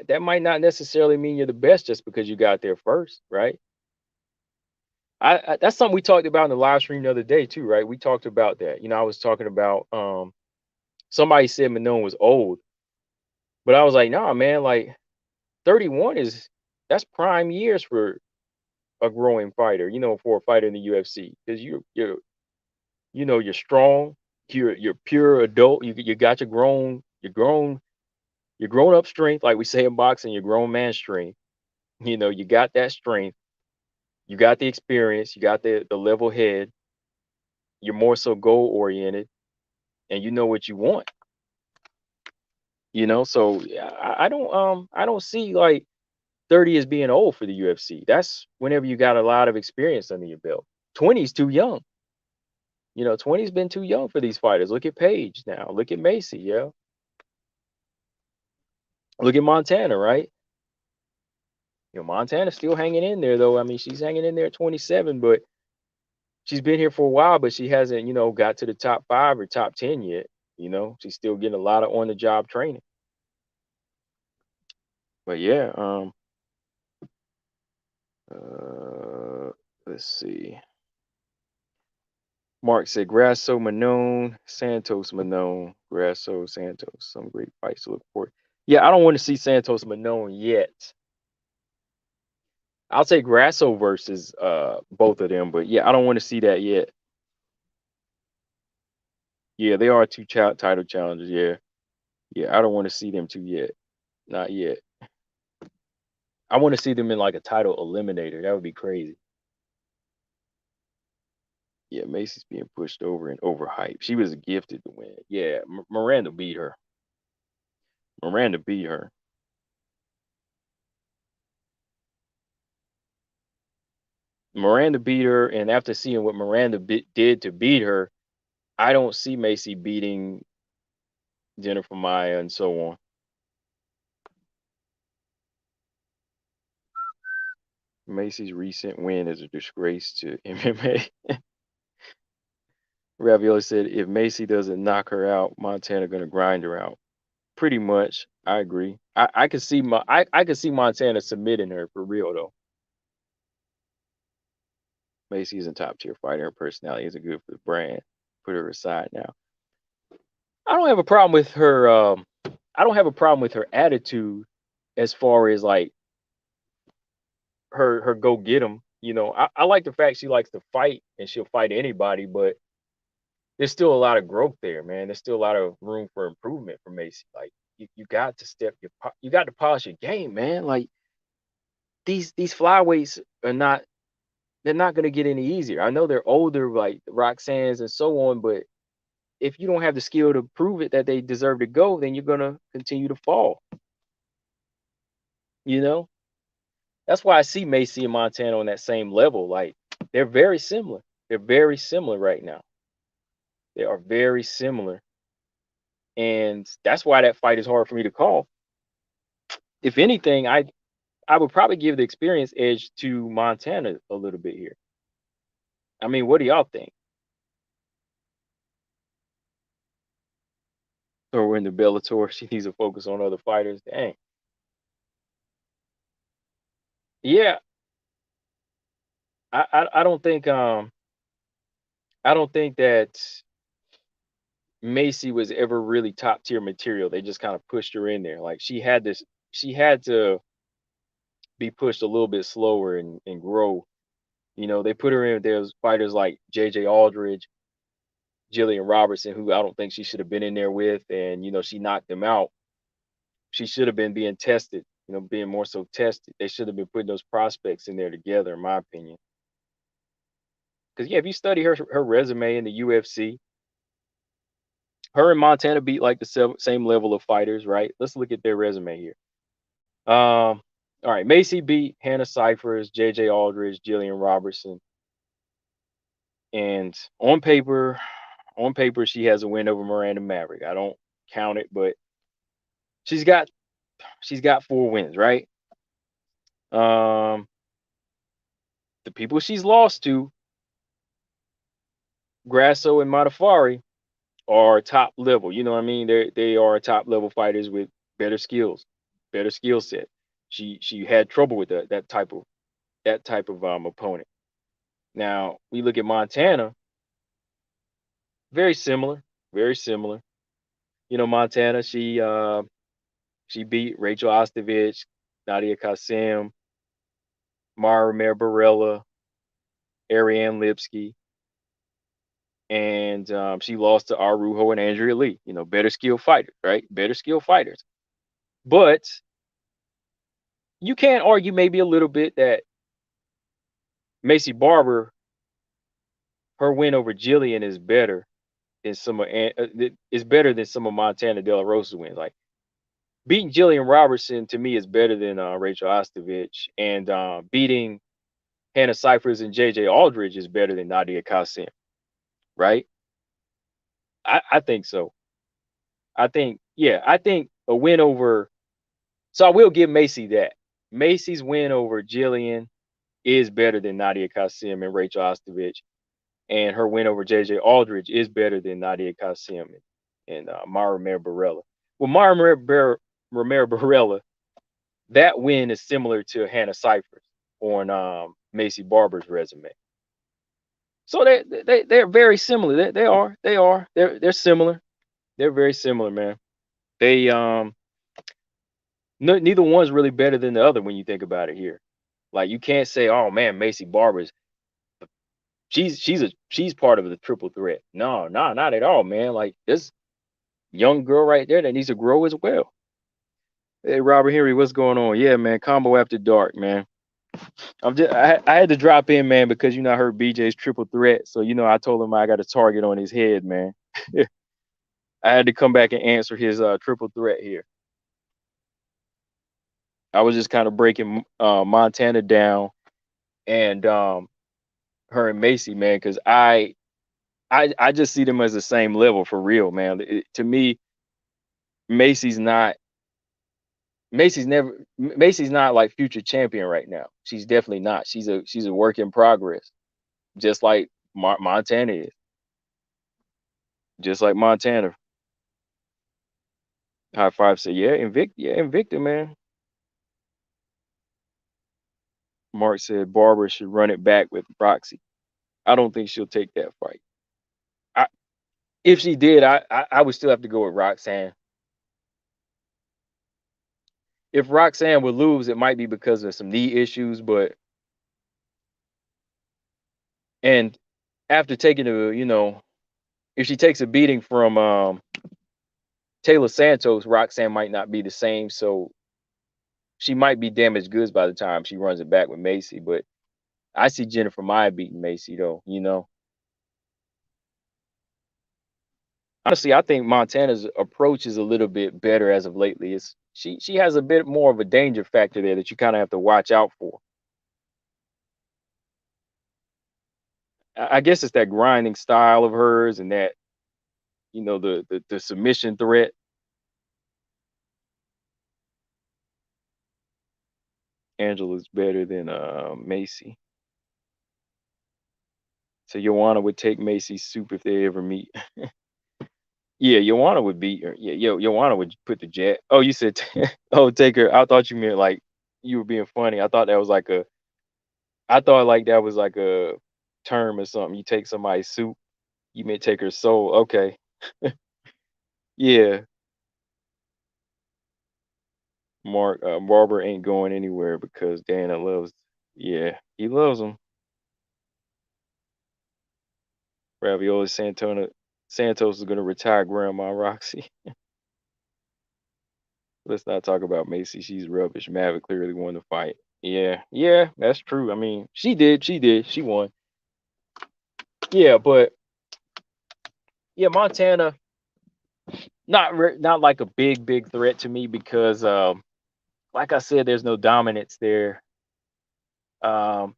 that might not necessarily mean you're the best just because you got there first, right? That's something we talked about in the live stream the other day too, right? We talked about that. I was talking about somebody said Manon was old, but I was like, nah, man, like 31 that's prime years for a growing fighter, for a fighter in the UFC, because you're strong, you're pure adult, you got your grown up strength, like we say in boxing, your grown man strength. You got that strength, you got the experience, you got the level head, you're more so goal oriented, and you know what you want. So yeah, I don't see like 30 as being old for the UFC. That's whenever you got a lot of experience under your belt. 20 is too young. 20's been too young for these fighters. Look at Paige now. Look at Macy, yeah. Look at Montana, right? Montana's still hanging in there though. I mean, she's hanging in there at 27, but she's been here for a while, but she hasn't, got to the top 5 or top 10 yet. She's still getting a lot of on the job training. But yeah, let's see. Mark said Grasso, Manon, Santos, Manon, Grasso, Santos. Some great fights to look for. Yeah, I don't want to see Santos Manon yet. I'll say Grasso versus both of them, but yeah, I don't want to see that yet. Yeah, they are two title challengers. Yeah, yeah, I don't want to see them two yet. Not yet. I want to see them in like a title eliminator. That would be crazy. Yeah, Macy's being pushed over and overhyped. She was gifted to win. Yeah, Miranda beat her. Miranda beat her. Miranda beat her, and after seeing what Miranda did to beat her, I don't see Macy beating Jennifer Maya and so on. Macy's recent win is a disgrace to MMA. Ravioli said, if Macy doesn't knock her out, Montana gonna grind her out. Pretty much, I agree. I could see I could see Montana submitting her for real though. Macy is a top tier fighter. Her personality isn't good for the brand. Put her aside now. I don't have a problem with her. I don't have a problem with her attitude, as far as like her go get 'em. You know, I like the fact she likes to fight and she'll fight anybody, but there's still a lot of growth there, man. There's still a lot of room for improvement for Macy. Like you got to you got to polish your game, man. Like these flyweights are not they're not gonna get any easier. I know they're older, like Roxanne's and so on, but if you don't have the skill to prove it that they deserve to go, then you're gonna continue to fall. You know, that's why I see Macy and Montana on that same level. Like they're very similar. They're very similar right now. They are very similar, and that's why that fight is hard for me to call. If anything, I would probably give the experience edge to Montana a little bit here. I mean, what do y'all think? Or we're in the Bellator, she needs to focus on other fighters. Dang. Yeah, I don't think I don't think that Macy was ever really top tier material. They just kind of pushed her in there. Like she had to be pushed a little bit slower and grow. You know, they put her in. There's fighters like JJ Aldridge, Jillian Robertson, who I don't think she should have been in there with, and you know, she knocked them out. She should have been being tested, you know, being more so tested. They should have been putting those prospects in there together, in my opinion. Because yeah, if you study her resume in the UFC, her and Montana beat like the same level of fighters, right? Let's look at their resume here. All right, Macy beat Hannah Cyphers, JJ Aldridge, Jillian Robertson, and on paper, she has a win over Miranda Maverick. I don't count it, but she's got she's got 4 wins, right? Um, the people she's lost to, Grasso and Matafari, are top level. You know what I mean? They are top level fighters with better skills, better skill set. She had trouble with that type of opponent. Now we look at Montana, very similar, very similar. You know, Montana, she beat Rachel Ostovich, Nadia Kasim, Mara Romero Barella, Ariane Lipsky, and she lost to Arujo and Andrea Lee. You know, better skill fighters, right? Better skill fighters. But you can't argue maybe a little bit that Macy Barber, her win over Jillian is better than is better than some of Montana De La Rosa's wins. Like beating Jillian Robertson to me is better than Rachel Ostovich, and beating Hannah Cyphers and JJ Aldridge is better than Nadia Kasim, right? I think so. I think a win over. So I will give Macy that. Macy's win over Jillian is better than Nadia Kasim and Rachel Ostovich, and her win over JJ Aldridge is better than Nadia Kasim and Mara Romero Barella. Well, Romero Barella, that win is similar to Hannah Cyphers on Macy Barber's resume. So they're very similar. They're similar. They're very similar, man. They neither one's really better than the other when you think about it here. Like you can't say, oh man, Macy Barber's she's part of the triple threat. No, not at all, man. Like this young girl right there that needs to grow as well. Hey, Robert Henry, what's going on? Yeah, man, combo after dark, man. I had to drop in, man, because you know I heard BJ's triple threat, so you know I told him I got a target on his head, man. I had to come back and answer his triple threat here. I was just kind of breaking Montana down and her and Macy, man, because I just see them as the same level for real, man. To me, Macy's not Macy's not like future champion right now. She's definitely not. She's a work in progress, just like Montana is. Just like Montana. High five say, yeah, Invicta, man. Mark said Barbara should run it back with Roxy. I don't think she'll take that fight. I, if she did, I would still have to go with Roxanne. If Roxanne would lose, it might be because of some knee issues, but and after taking if she takes a beating from Taylor Santos, Roxanne might not be the same, so she might be damaged goods by the time she runs it back with Macy. But I see Jennifer Maya beating Macy though. Honestly, I think Montana's approach is a little bit better as of lately. It's she has a bit more of a danger factor there that you kind of have to watch out for. I guess it's that grinding style of hers and that the submission threat. Angela's better than Macy. So Joanna would take Macy's soup if they ever meet. Yeah, Joanna would beat her. Yeah, Joanna would put the jet. Oh, you said, oh, take her. I thought you meant like you were being funny. I thought like that was like a term or something. You take somebody's soup. You may take her soul. Okay. Yeah. Mark Barber ain't going anywhere because Dana loves. Yeah, he loves them. Ravioli Santos is gonna retire Grandma Roxy. Let's not talk about Macy. She's rubbish. Maverick clearly won the fight. Yeah, that's true. I mean, she won. Yeah, but yeah, Montana not like a big threat to me because like I said, there's no dominance there. Um,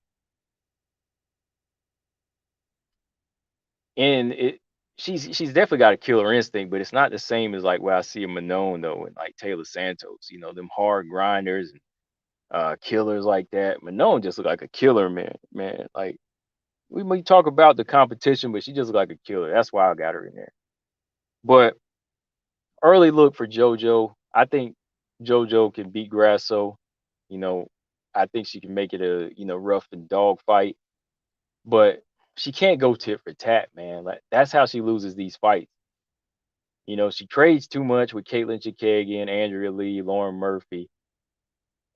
and she's definitely got a killer instinct, but it's not the same as like where I see a Manon though and like Taylor Santos. Them hard grinders and killers like that. Manon just look like a killer, man. Like we talk about the competition, but she just look like a killer. That's why I got her in there. But early look for JoJo. I think JoJo can beat Grasso. You know, I think she can make it a rough and dog fight, but she can't go tit for tat, man. Like that's how she loses these fights. She trades too much with Caitlin Chikagian, Andrea Lee, Lauren Murphy,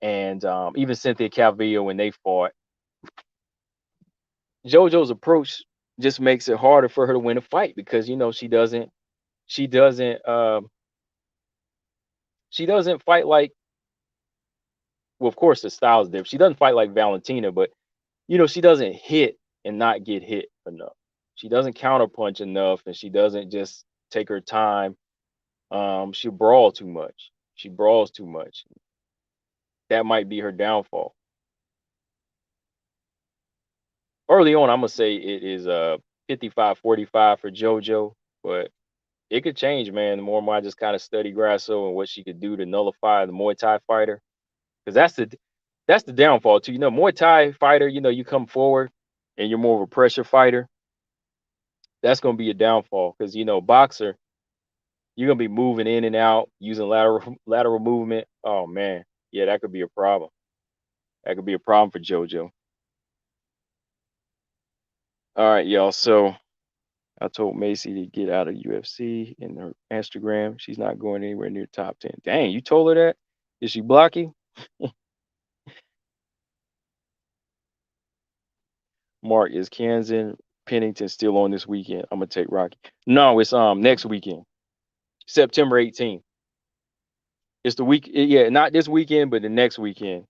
and even Cynthia Calvillo when they fought. JoJo's approach just makes it harder for her to win a fight because she doesn't she doesn't fight like, well, of course the style's different. She doesn't fight like Valentina, but she doesn't hit and not get hit enough. She doesn't counterpunch enough, and she doesn't just take her time. She brawl too much. She brawls too much. That might be her downfall. Early on, I'm gonna say it is 55-45 for JoJo, but it could change, man. The more I just kind of study Grasso and what she could do to nullify the Muay Thai fighter, because that's the downfall too. Muay Thai fighter, you come forward and you're more of a pressure fighter. That's gonna be a downfall because boxer, you're gonna be moving in and out using lateral movement. Oh man, yeah, that could be a problem. That could be a problem for JoJo. All right, y'all. So I told Macy to get out of UFC in her Instagram. She's not going anywhere near top 10. Dang, you told her that? Did she block you? Mark, is Kansan Pennington still on this weekend? I'm gonna take Rocky. No, it's next weekend, September 18th. It's the week, yeah, not this weekend, but the next weekend.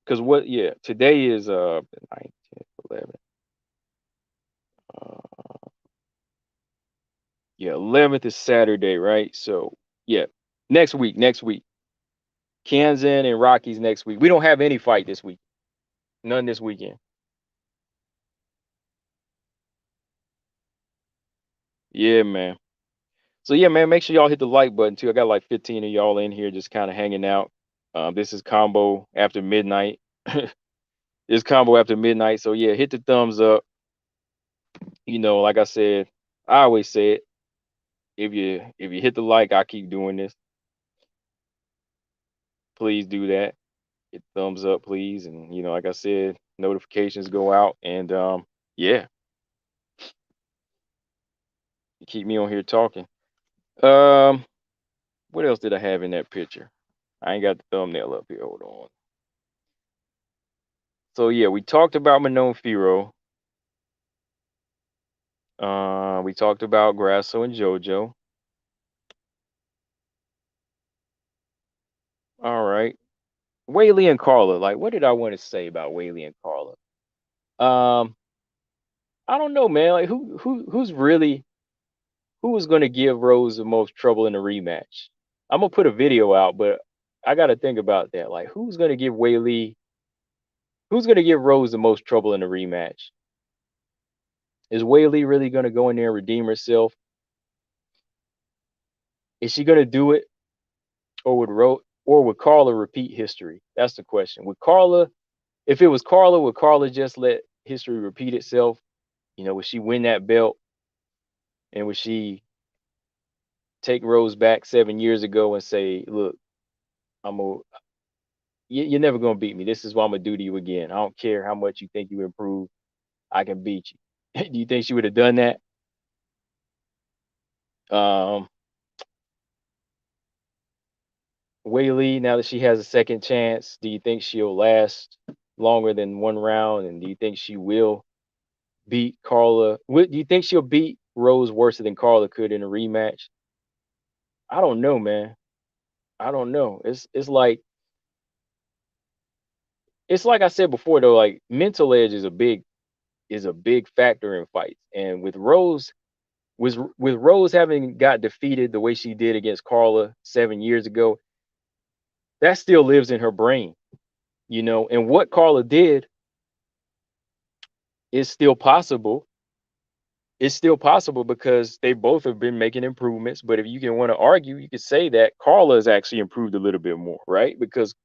Cause today is 9th, 10th, 11th. Yeah, 11th is Saturday, right? So yeah, next week. Kansan and Rockies next week. We don't have any fight this week. None this weekend. Yeah, man. So yeah, man, make sure y'all hit the like button too. I got like 15 of y'all in here just kind of hanging out. This is combo after midnight. It's combo after midnight. So yeah, hit the thumbs up. Like I said, I always say it. If you hit the like, I keep doing this. Please do that. Hit thumbs up, please. And like I said, notifications go out. And yeah, keep me on here talking. Um, what else did I have in that picture? I ain't got the thumbnail up here. Hold on. So yeah, we talked about Manon Fiorot. We talked about Grasso and JoJo. All right. Whaley and Carla. Like, what did I want to say about Whaley and Carla? Um, I don't know, man. Like, who was going to give Rose the most trouble in the rematch? I'm gonna put a video out, but I got to think about that. Like, who's going to give Whaley? Who's going to give Rose the most trouble in the rematch? Is Whaley really going to go in there and redeem herself? Is she going to do it, or would Carla repeat history? That's the question. Would Carla, if it was Carla, would Carla just let history repeat itself? Would she win that belt, and would she take Rose back 7 years ago and say, "Look, I'm a, you're never gonna beat me. This is what I'm gonna do to you again. I don't care how much you think you improved. I can beat you." Do you think she would have done that? Um, Whaley, now that she has a second chance, do you think she'll last longer than one round? And do you think she will beat Carla? Do you think she'll beat Rose worse than Carla could in a rematch? I don't know, man. I don't know. It's like I said before though, like mental edge is a big factor in fights. And with Rose having got defeated the way she did against Carla 7 years ago, that still lives in her brain. And what Carla did is still possible. It's still possible because they both have been making improvements. But if you can want to argue, you could say that Carla has actually improved a little bit more, right? Because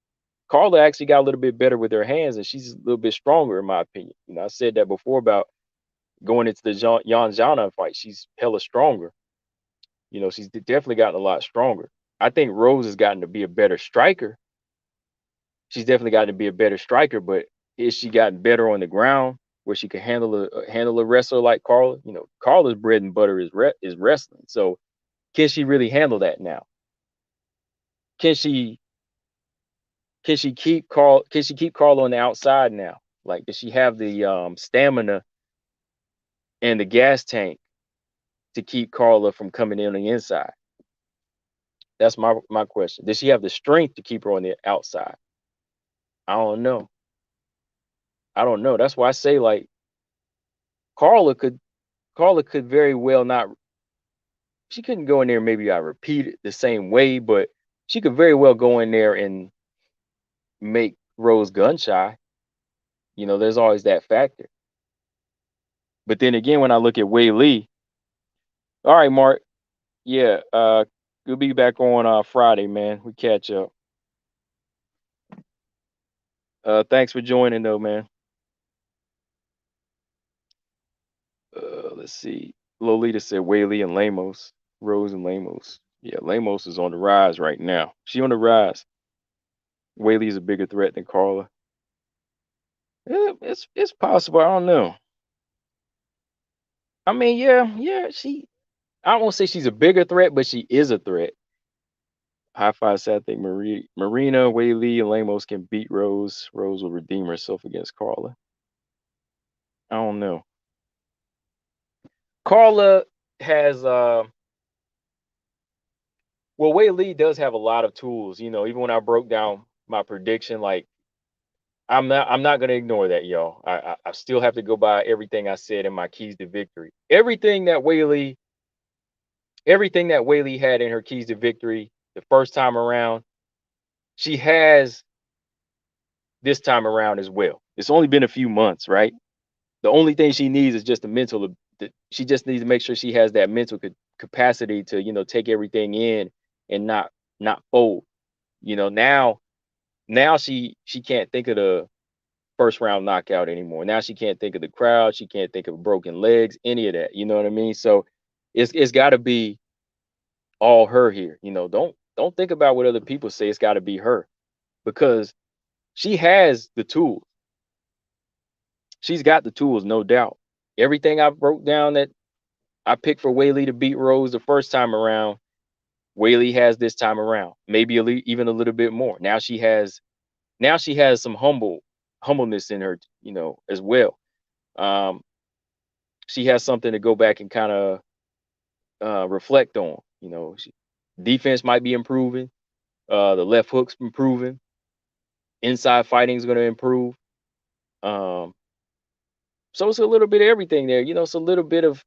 Carla actually got a little bit better with her hands, and she's a little bit stronger, in my opinion. I said that before about going into the Jan Jana fight. She's hella stronger. She's definitely gotten a lot stronger. I think Rose has gotten to be a better striker. She's definitely gotten to be a better striker, but is she gotten better on the ground where she can handle a wrestler like Carla? Carla's bread and butter is wrestling. So can she really handle that now? Can she keep Carla on the outside now? Like, does she have the stamina and the gas tank to keep Carla from coming in on the inside? That's my question. Does she have the strength to keep her on the outside? I don't know. I don't know. That's why I say, like, Carla could Carla could very well not. She couldn't go in there. Maybe I repeat it the same way, but she could very well go in there and make Rose gun shy. There's always that factor. But then again, when I look at Wei Lee, all right, Mark, yeah, we'll be back on Friday, man. We catch up. Thanks for joining, though, man. Let's see. Lolita said Whaley and Lamos, Rose and Lamos. Yeah, Lamos is on the rise right now. She on the rise. Whaley is a bigger threat than Carla. Yeah, it's possible. I don't know. I mean, yeah. I won't say she's a bigger threat, but she is a threat. High five said I think Marina, Whaley, and Lamos can beat Rose. Rose will redeem herself against Carla. I don't know. Carla has well, Wei Lee does have a lot of tools. Even when I broke down my prediction, like I'm not gonna ignore that, y'all. I still have to go by everything I said in my keys to victory. Everything that Wei Lee had in her keys to victory the first time around, she has this time around as well. It's only been a few months, right? The only thing she needs is just a mental. She just needs to make sure she has that mental capacity to take everything in and not fold. Now she can't think of the first round knockout anymore. Now she can't think of the crowd. She can't think of broken legs, any of that. You know what I mean? So it's got to be all her here. Don't think about what other people say. It's got to be her because she has the tools. She's got the tools, no doubt. Everything I wrote down that I picked for Weili to beat Rose the first time around, Weili has this time around. Maybe even a little bit more. Now she has some humbleness in her, as well. Um, she has something to go back and kind of reflect on. Defense might be improving. The left hook's improving. Inside fighting is going to improve. Um, so it's a little bit of everything there. It's a little bit of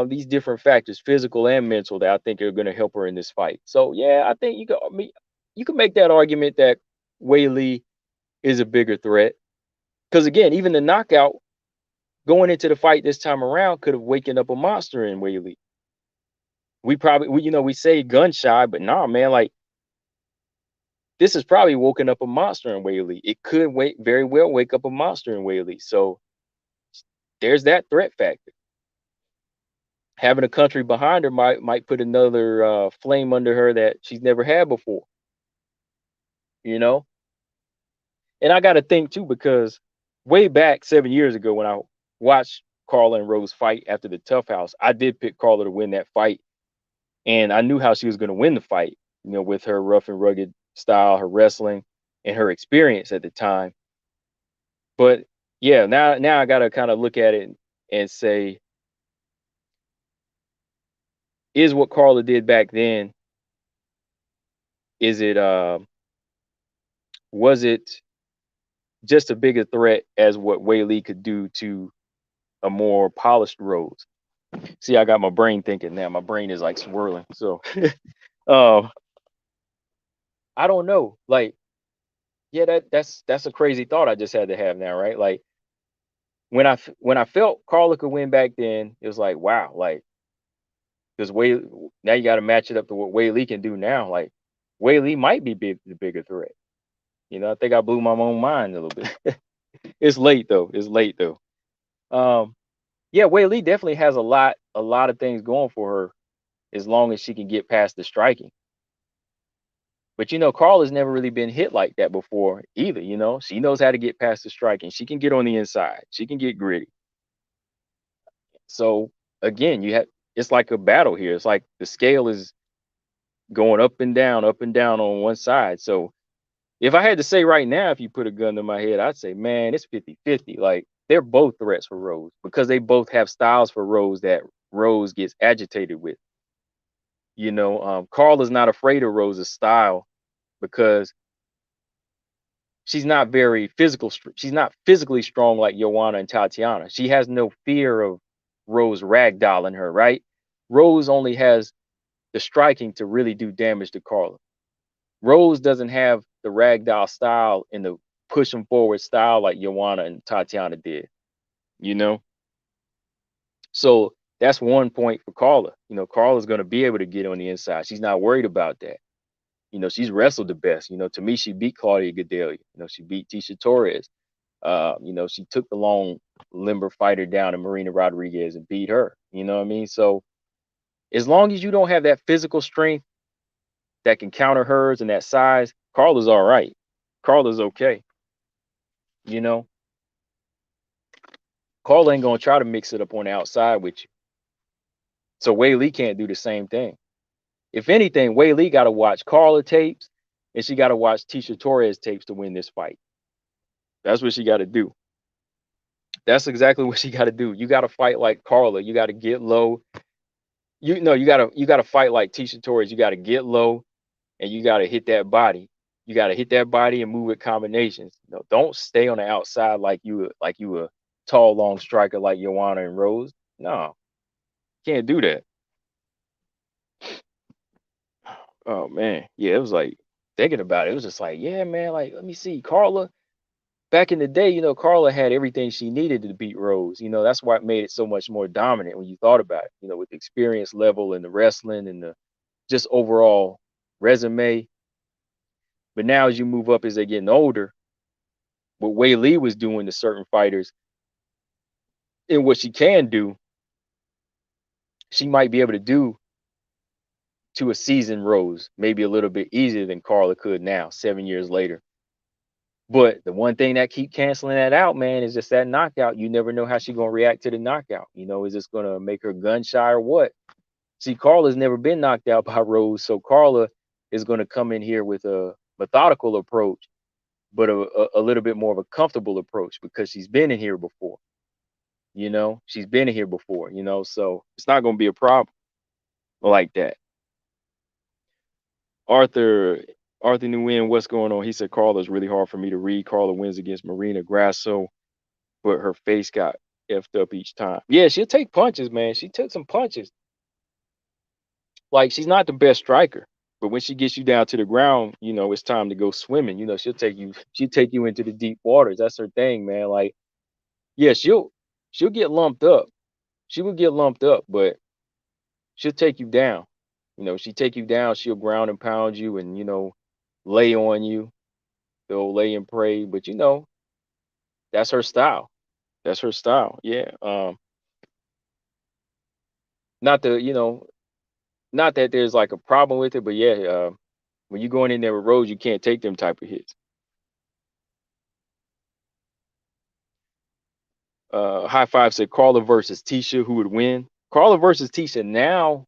these different factors, physical and mental, that I think are going to help her in this fight. So yeah, I think you can make that argument that Weili is a bigger threat because again, even the knockout going into the fight this time around could have waken up a monster in Weili. We say gun shy, but nah, man, like this has probably woken up a monster in Weili. It could very well wake up a monster in Weili. So there's that threat factor. Having a country behind her might put another flame under her that she's never had before. And I got to think too, because way back 7 years ago when I watched Carla and Rose fight after the Tough House, I did pick Carla to win that fight, and I knew how she was going to win the fight. With her rough and rugged style, her wrestling, and her experience at the time. But yeah, now I got to kind of look at it and say, is what Carla did back then, is it was it just a bigger threat as what Weili could do to a more polished Rose? See, I got my brain thinking now. My brain is like swirling. So um I don't know. Like, yeah, that's a crazy thought I just had to have now, right? Like when I felt Carla could win back then, it was like, wow, like because now you got to match it up to what Weili can do now. Like Weili might be the bigger threat. I think I blew my own mind a little bit. It's late though. It's late though. Um, yeah, Weili definitely has a lot of things going for her as long as she can get past the striking. But Carl has never really been hit like that before either. She knows how to get past the striking. She can get on the inside. She can get gritty. So again, it's like a battle here. It's like the scale is going up and down on one side. So if I had to say right now, if you put a gun to my head, I'd say, man, it's 50-50. Like they're both threats for Rose because they both have styles for Rose that Rose gets agitated with. Carl is not afraid of Rose's style because she's not very physical. She's not physically strong like Joanna and Tatiana. She has no fear of Rose ragdolling her, right? Rose only has the striking to really do damage to Carla. Rose doesn't have the ragdoll style and the push them forward style like Joanna and Tatiana did, you know? So that's one point for Carla. Carla's going to be able to get on the inside. She's not worried about that. She's wrestled the best. To me, she beat Claudia Gadelha. She beat Tisha Torres. She took the long, limber fighter down in Marina Rodriguez and beat her. You know what I mean? So as long as you don't have that physical strength that can counter hers and that size, Carla's all right. Carla's okay. Carla ain't gonna try to mix it up on the outside with you. So Weili can't do the same thing. If anything, Weili got to watch Carla tapes and she got to watch Tisha Torres tapes to win this fight. That's what she got to do. That's exactly what she got to do. You got to fight like Carla. You got to get low. You got to fight like Tisha Torres. You got to get low and you got to hit that body. You got to hit that body and move with combinations. Don't stay on the outside like you a tall, long striker like Joanna and Rose. No, can't do that. Oh man, yeah, it was like thinking about it. It was just like, yeah, man. Like, let me see, Carla. Back in the day, Carla had everything she needed to beat Rose. That's why it made it so much more dominant when you thought about it. With the experience level and the wrestling and the just overall resume. But now as you move up as they're getting older, what Weili was doing to certain fighters and what she can do, she might be able to do to a seasoned Rose, maybe a little bit easier than Carla could now, 7 years later. But the one thing that keep canceling that out, man, is just that knockout. You never know how she's gonna react to the knockout. Is this gonna make her gun shy or what? See, Carla's never been knocked out by Rose, so Carla is gonna come in here with a methodical approach, but a little bit more of a comfortable approach because she's been in here before. She's been in here before. So it's not gonna be a problem like that. Arthur Nguyen, what's going on? He said Carla's really hard for me to read. Carla wins against Marina Grasso, but her face got effed up each time. Yeah, she'll take punches, man. She took some punches. Like, she's not the best striker, but when she gets you down to the ground, it's time to go swimming. She'll take you into the deep waters. That's her thing, man. Like, yeah, she'll get lumped up. She will get lumped up, but she'll take you down. She take you down, she'll ground and pound you and, lay on you. They'll lay and pray, but that's her style. That's her style. Yeah. Not the, not that there's like a problem with it, but yeah, when you're going in there with Rose, you can't take them type of hits. High Five said Carla versus Tisha, who would win? Carla versus Tisha now.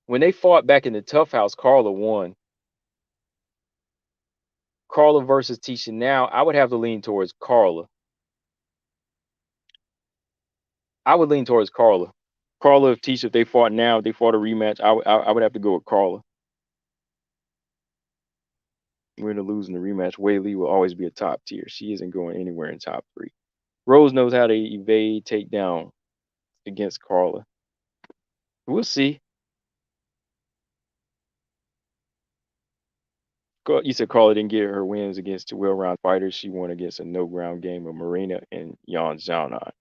When they fought back in the Tough House, Carla won. Carla versus Tisha now, I would have to lean towards Carla. I would lean towards Carla. Carla, if Tisha, if they fought now, if they fought a rematch, I would have to go with Carla. We're in a losing the rematch. Whaley will always be a top tier. She isn't going anywhere in top 3. Rose knows how to evade takedown against Carla. We'll see. You said Carla didn't get her wins against 2 well-rounded fighters. She won against a no-ground game of Marina and Yan Zhaonan.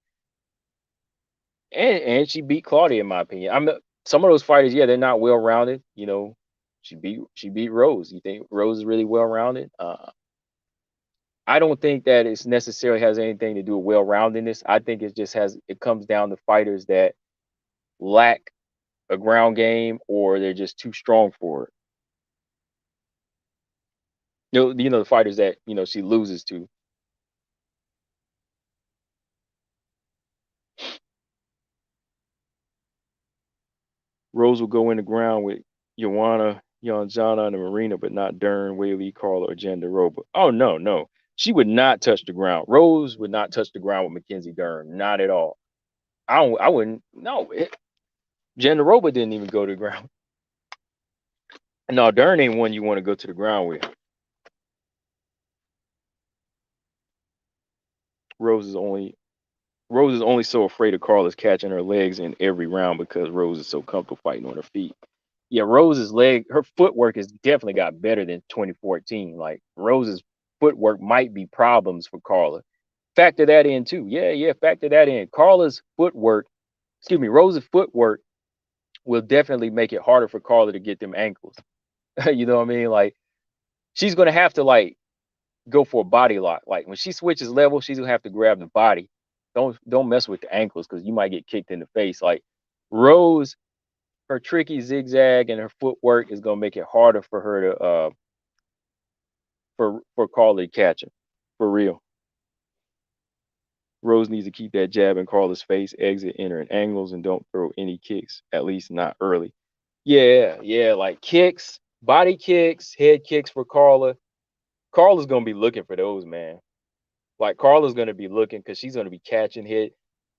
And she beat Claudia, in my opinion. Some of those fighters, yeah, they're not well-rounded. She beat Rose. You think Rose is really well-rounded? I don't think that it necessarily has anything to do with well-roundedness. I think it comes down to fighters that lack a ground game or they're just too strong for it. The fighters that she loses to. Rose will go in the ground with Joanna, Yanjana, and Marina, but not Dern, Whaley, Carla, or Jandaroba. Oh no. She would not touch the ground. Rose would not touch the ground with Mackenzie Dern. Not at all. I wouldn't. No. Jandaroba didn't even go to the ground. No, Dern ain't one you want to go to the ground with. Rose is only so afraid of Carla's catching her legs in every round because Rose is so comfortable fighting on her feet. Yeah, Rose's her footwork has definitely got better than 2014. Like, Rose's footwork might be problems for Carla. Factor that in too. Yeah, factor that in. Rose's footwork will definitely make it harder for Carla to get them ankles. You know what I mean? Like, she's gonna have to go for a body lock. Like, when she switches level, she's gonna have to grab the body. Don't mess with the ankles because you might get kicked in the face. Like, Rose, her tricky zigzag and her footwork is gonna make it harder for her to for Carla to catch him. For real. Rose needs to keep that jab in Carla's face, exit, enter in angles, and don't throw any kicks, at least not early. Yeah, like kicks, body kicks, head kicks for Carla. Carla's gonna be looking for those, man. Like, Carla's gonna be looking because she's gonna be catching hit.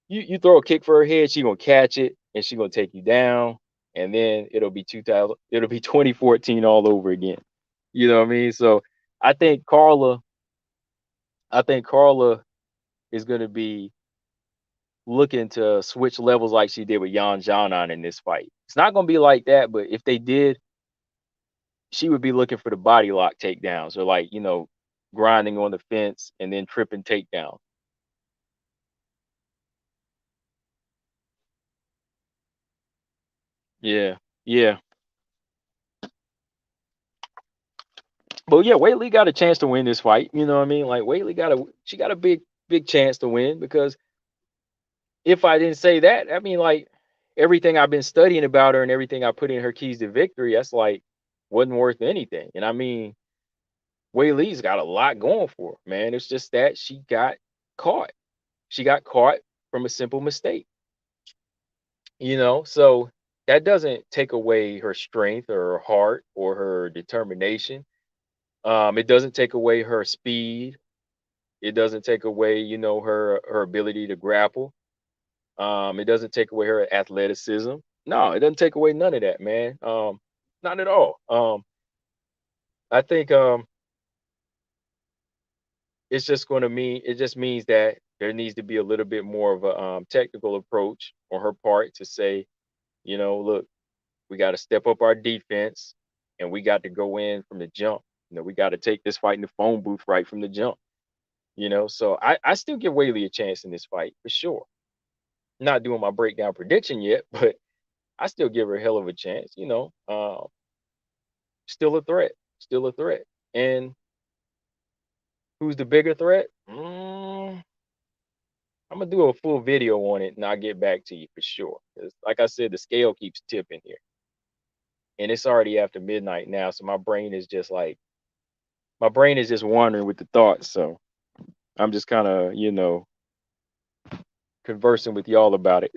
You throw a kick for her head, she's gonna catch it and she's gonna take you down, and then it'll be 2014 all over again. You know what I mean? So I think Carla is gonna be looking to switch levels like she did with Yan Zhaonan in this fight. It's not gonna be like that, but if they did, she would be looking for the body lock takedowns or grinding on the fence and then tripping takedown. Yeah. But yeah, Whaley got a chance to win this fight. You know what I mean? Like, Whaley got a big chance to win, because if I didn't say that, I mean, like, everything I've been studying about her and everything I put in her keys to victory, that's like wasn't worth anything. And I mean, Wei Lee's got a lot going for her, man. It's just that she got caught. She got caught from a simple mistake, So that doesn't take away her strength or her heart or her determination. It doesn't take away her speed. It doesn't take away, her ability to grapple. It doesn't take away her athleticism. No, it doesn't take away none of that, man. Not at all. I think it's just going to mean it just means that there needs to be a little bit more of a technical approach on her part to say, look, we got to step up our defense and we got to go in from the jump. We got to take this fight in the phone booth right from the jump. So I still give Whaley a chance in this fight for sure. Not doing my breakdown prediction yet, but I still give her a hell of a chance. Still a threat, still a threat. And who's the bigger threat? I'm gonna do a full video on it and I'll get back to you for sure. 'Cause like I said, the scale keeps tipping here, and it's already after midnight now, so my brain is just wandering with the thoughts. So I'm just kind of conversing with y'all about it.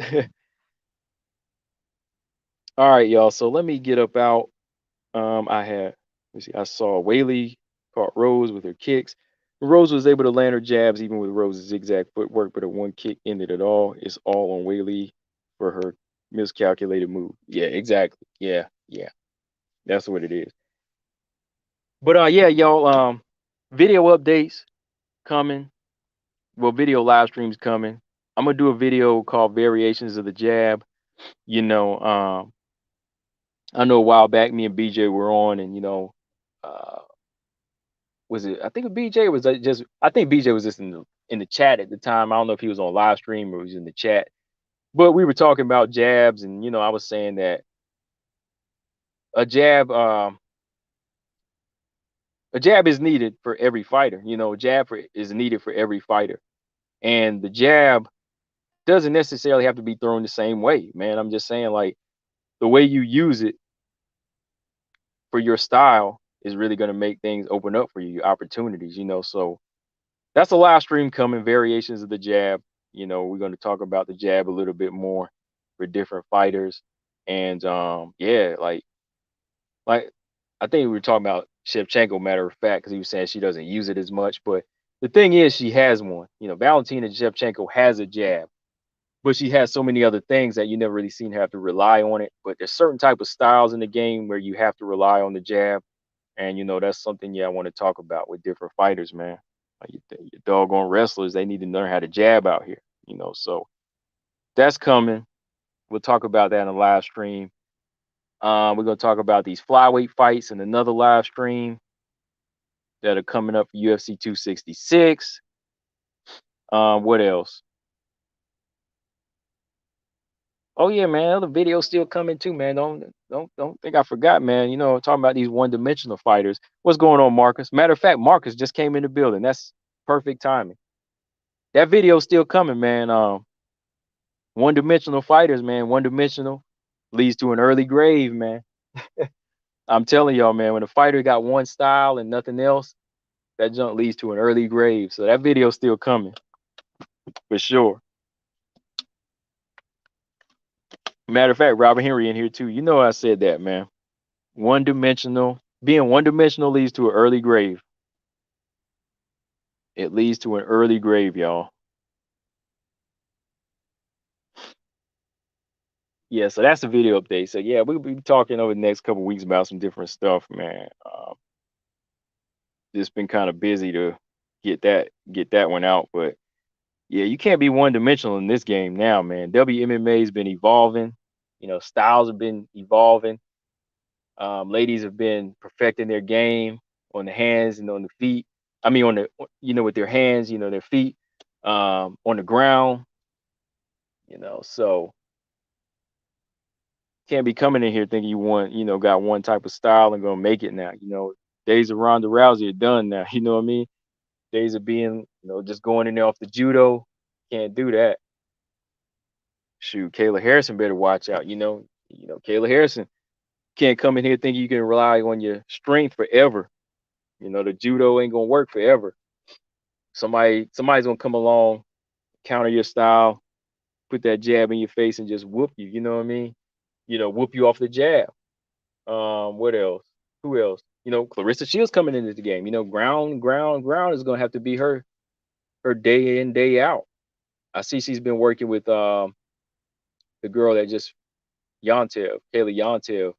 All right, y'all. So let me get up out. I saw Whaley caught Rose with her kicks. Rose was able to land her jabs even with Rose's zigzag footwork, but her one kick ended it all. It's all on Whaley for her miscalculated move. Yeah, exactly. Yeah, yeah. That's what it is. But yeah, y'all, video updates coming. Well, video live streams coming. I'm gonna do a video called Variations of the Jab. I know a while back me and BJ were on and uh was it? I think BJ was just. I think BJ was just in the chat at the time. I don't know if he was on live stream or he was in the chat. But we were talking about jabs, and I was saying that a jab, a jab is needed for every fighter. Is needed for every fighter, and the jab doesn't necessarily have to be thrown the same way, man. I'm just saying, like the way you use it for your style is really going to make things open up for you, your opportunities. So that's a live stream coming, variations of the jab. We're going to talk about the jab a little bit more for different fighters. And yeah, like I think we were talking about Shevchenko, matter of fact, because he was saying she doesn't use it as much. But the thing is, she has one. Valentina Shevchenko has a jab, but she has so many other things that you never really seen her have to rely on it. But there's certain type of styles in the game where you have to rely on the jab. And that's something I want to talk about with different fighters, man. Like your doggone wrestlers, they need to learn how to jab out here, So that's coming. We'll talk about that in a live stream. We're gonna talk about these flyweight fights in another live stream that are coming up for UFC 266. What else? Oh yeah, man, other videos still coming too, man. Don't think I forgot, man. Talking about these one-dimensional fighters. What's going on, Marcus? Matter of fact, Marcus just came in the building. That's perfect timing. That video's still coming, man. One-dimensional fighters, man. One-dimensional leads to an early grave, man. I'm telling y'all, man. When a fighter got one style and nothing else, that junk leads to an early grave. So that video's still coming for sure. Matter of fact, Robert Henry in here too. I said that, man. Being one-dimensional leads to an early grave. It leads to an early grave, y'all. Yeah, so that's the video update. So yeah, we'll be talking over the next couple of weeks about some different stuff, man. Just been kind of busy to get that one out, but yeah, you can't be one-dimensional in this game now, man. WMMA's been evolving. Styles have been evolving. Ladies have been perfecting their game on the hands and on the feet. I mean, with their hands, their feet, on the ground. So can't be coming in here thinking got one type of style and gonna make it now. Days of Ronda Rousey are done now. You know what I mean? Days of being, just going in there off the judo. Can't do that. shoot, Kayla Harrison better watch out. Kayla Harrison can't come in here thinking you can rely on your strength forever. The judo ain't gonna work forever. Somebody's gonna come along, counter your style, put that jab in your face, and just whoop you. You know what I mean? Whoop you off the jab. What else? Who else? Clarissa Shields coming into the game. Ground is gonna have to be her day in, day out. I see she's been working with the girl that just Kayla Yontel,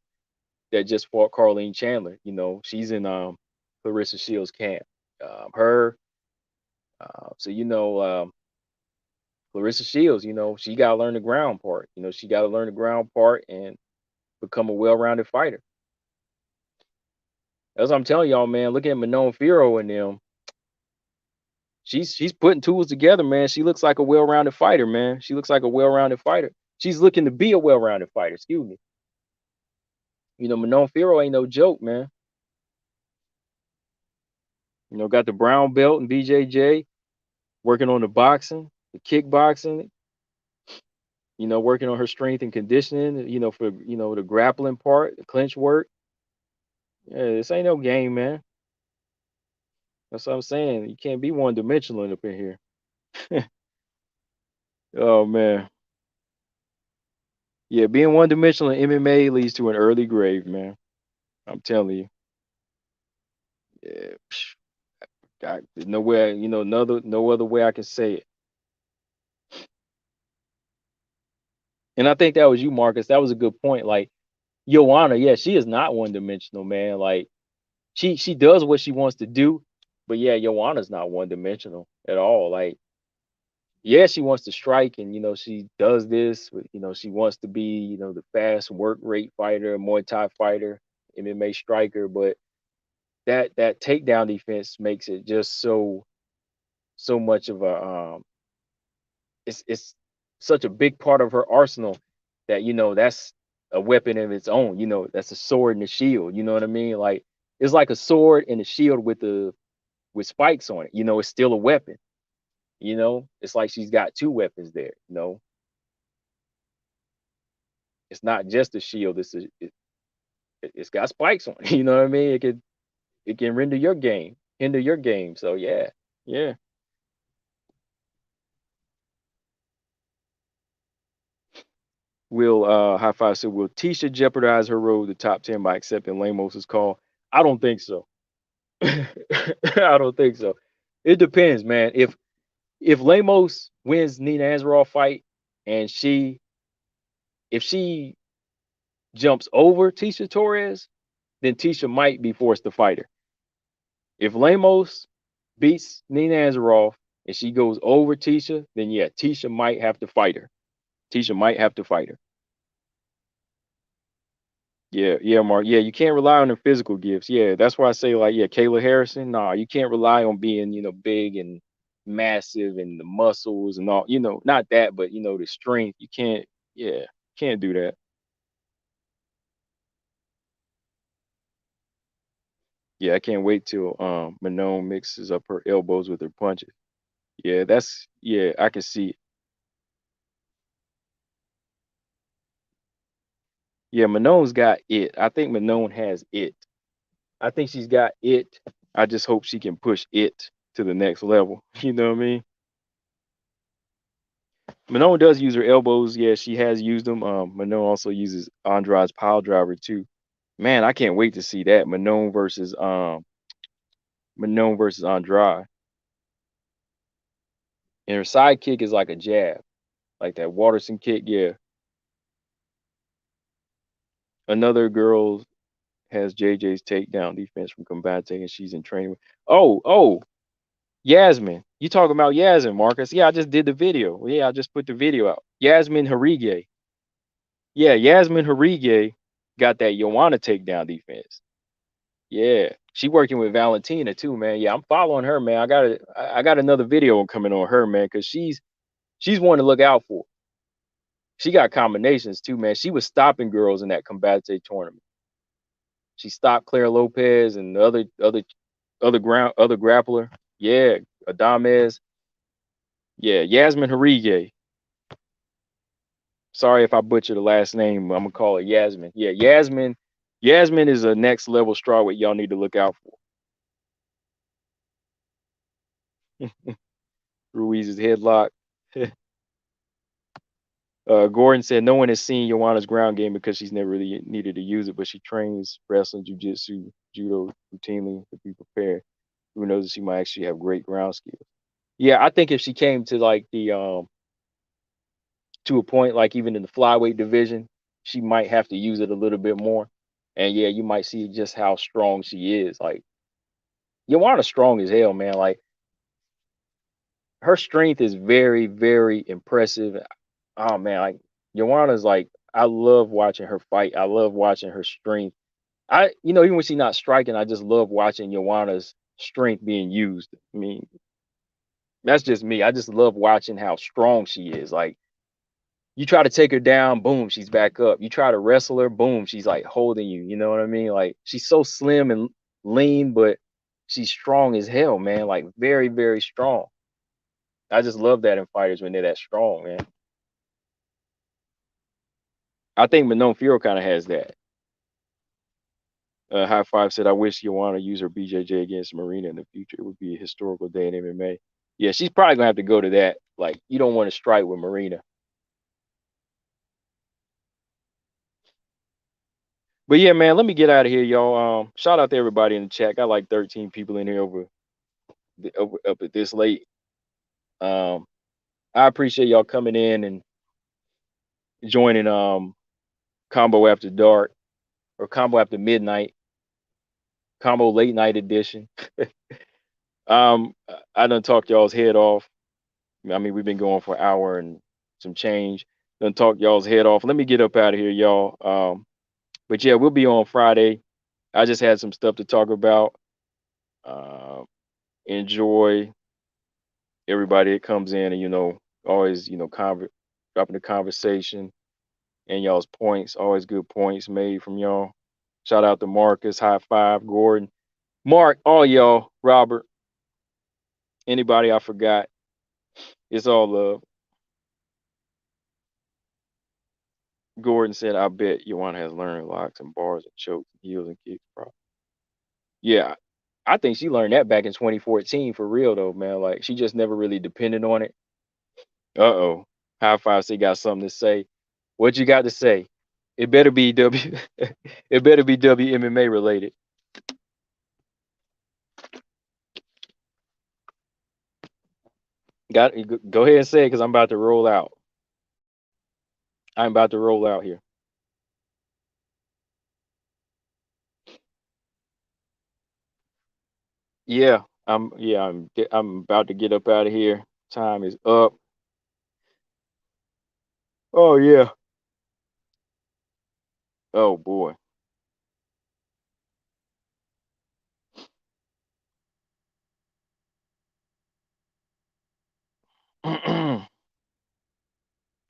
that just fought Carlene Chandler. She's in Clarissa Shields' camp. Her, so Clarissa Shields, she got to learn the ground part. She got to learn the ground part and become a well-rounded fighter. As I'm telling y'all, man, look at Manon Fiorot and them. She's putting tools together, man. She looks like a well-rounded fighter, man. She looks like a well-rounded fighter. She's looking to be a well-rounded fighter. Excuse me. Manon Fiorot ain't no joke, man. Got the brown belt and BJJ, working on the boxing, the kickboxing. Working on her strength and conditioning. For the grappling part, the clinch work. Yeah, this ain't no game, man. That's what I'm saying. You can't be one-dimensional up in here. Oh man. Yeah, being one-dimensional in MMA leads to an early grave, man. I'm telling you. Yeah. There's no way, no other way I can say it. And I think that was you, Marcus. That was a good point. Like, Joanna, yeah, she is not one-dimensional, man. Like, she does what she wants to do, but yeah, Joanna's not one-dimensional at all. Like, yeah, she wants to strike, and she does this. But, she wants to be, the fast work rate fighter, Muay Thai fighter, MMA striker. But that takedown defense makes it just so much of a it's such a big part of her arsenal that that's a weapon of its own. That's a sword and a shield. You know what I mean? Like, it's like a sword and a shield with spikes on it. It's still a weapon. It's like she's got two weapons there. It's not just a shield. It's got spikes on it. You know what I mean? It can hinder your game. So yeah, yeah. Will High Five said, will Tisha jeopardize her road to top 10 by accepting Lamos's call? I don't think so. I don't think so. It depends, man. If Lamos wins Nina Ansaroff fight and if she jumps over Tisha Torres, then Tisha might be forced to fight her. If Lamos beats Nina Ansaroff and she goes over Tisha, then yeah, Tisha might have to fight her. Tisha might have to fight her. Yeah, yeah, Mark. Yeah, you can't rely on the physical gifts. Yeah, that's why I say, like, yeah, Kayla Harrison. Nah, you can't rely on being, big and massive and the muscles and all. Not that, but the strength. You can't. Yeah, can't do that. Yeah, I can't wait till Manon mixes up her elbows with her punches. Yeah, I can see it. Yeah, Manon's got it. I think Manon has it. I think she's got it. I just hope she can push it to the next level. You know what I mean? Manon does use her elbows. Yeah, she has used them. Manon also uses Andrade's pile driver too. Man, I can't wait to see that Manon versus Andrade. And her side kick is like a jab, like that Waterson kick. Yeah. Another girl has JJ's takedown defense from combating, and she's in training. Oh, Yasmin. You talking about Yasmin, Marcus? Yeah, I just did the video. Yeah, I just put the video out. Yasmin Harige. Yeah, Yasmin Harige got that Joanna takedown defense. Yeah, she working with Valentina too, man. Yeah, I'm following her, man. I got another video coming on her, man, because she's one to look out for. She got combinations too, man. She was stopping girls in that Combate tournament. She stopped Claire Lopez and the other grappler. Yeah, Adamez. Yeah, Yasmin Harige. Sorry if I butcher the last name. I'm gonna call it Yasmin. Yeah, Yasmin. Yasmin is a next level strawweight y'all need to look out for. Ruiz's headlock. Gordon said no one has seen Joanna's ground game because she's never really needed to use it, but she trains wrestling, jujitsu, judo routinely to be prepared. Who knows if she might actually have great ground skills. Yeah, I think if she came to like the to a point like even in the flyweight division, she might have to use it a little bit more. And yeah, you might see just how strong she is. Like Joanna's strong as hell, man. Like her strength is very, very impressive. Oh man, like Joanna's like I love watching her fight. I love watching her strength. Even when she's not striking, I just love watching Joanna's strength being used. I mean, that's just me. I just love watching how strong she is. Like you try to take her down, boom, she's back up. You try to wrestle her, boom, she's like holding you. You know what I mean? Like she's so slim and lean, but she's strong as hell, man. Like very, very strong. I just love that in fighters when they're that strong, man. I think Manon Fiorot kind of has that. High Five said, "I wish Joanna used her BJJ against Marina in the future. It would be a historical day in MMA." Yeah, she's probably gonna have to go to that. Like, you don't want to strike with Marina. But yeah, man, let me get out of here, y'all. Shout out to everybody in the chat. Got like 13 people in here over up at this late. Um, I appreciate y'all coming in and joining Combo After Dark or Combo After Midnight, Combo Late Night Edition. I done talked y'all's head off. I mean, we've been going for an hour and some change. Done talk y'all's head off. Let me get up out of here, y'all. But yeah, we'll be on Friday. I just had some stuff to talk about. Uh, Enjoy everybody that comes in and always dropping the conversation and y'all's points. Always good points made from y'all. Shout out to Marcus, High Five, Gordon, Mark, all y'all, Robert, anybody I forgot. It's all love. Gordon said, "I bet Joanna has learned locks and bars and chokes and heels and kicks, bro." Yeah, I think she learned that back in 2014 for real though, man. Like she just never really depended on it. Uh-oh. High Five say got something to say. What you got to say? It better be it better be WMMA related. Go ahead and say it because I'm about to roll out. I'm about to roll out here. Yeah, I'm about to get up out of here. Time is up. Oh yeah. Oh boy.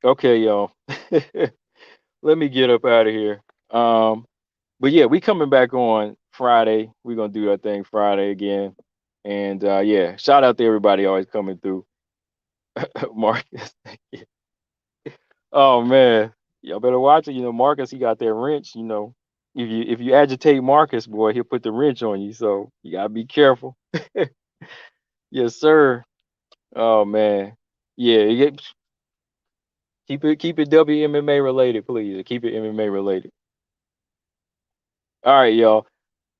Okay, y'all. Let me get up out of here. But yeah, we coming back on Friday. We're gonna do our thing Friday again. And yeah, shout out to everybody always coming through. Marcus. Oh man. Y'all better watch it. Marcus, he got that wrench, If you agitate Marcus, boy, he'll put the wrench on you. So you gotta be careful. Yes, sir. Oh man. Yeah, keep it WMMA related, please. Keep it MMA related. All right, y'all.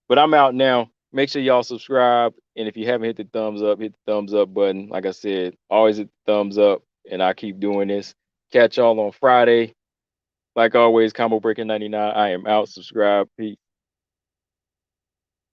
But I'm out now. Make sure y'all subscribe. And if you haven't hit the thumbs up, hit the thumbs up button. Like I said, always hit the thumbs up. And I keep doing this. Catch y'all on Friday. Like always, Combo Breaker 99. I am out. Subscribe. Peace.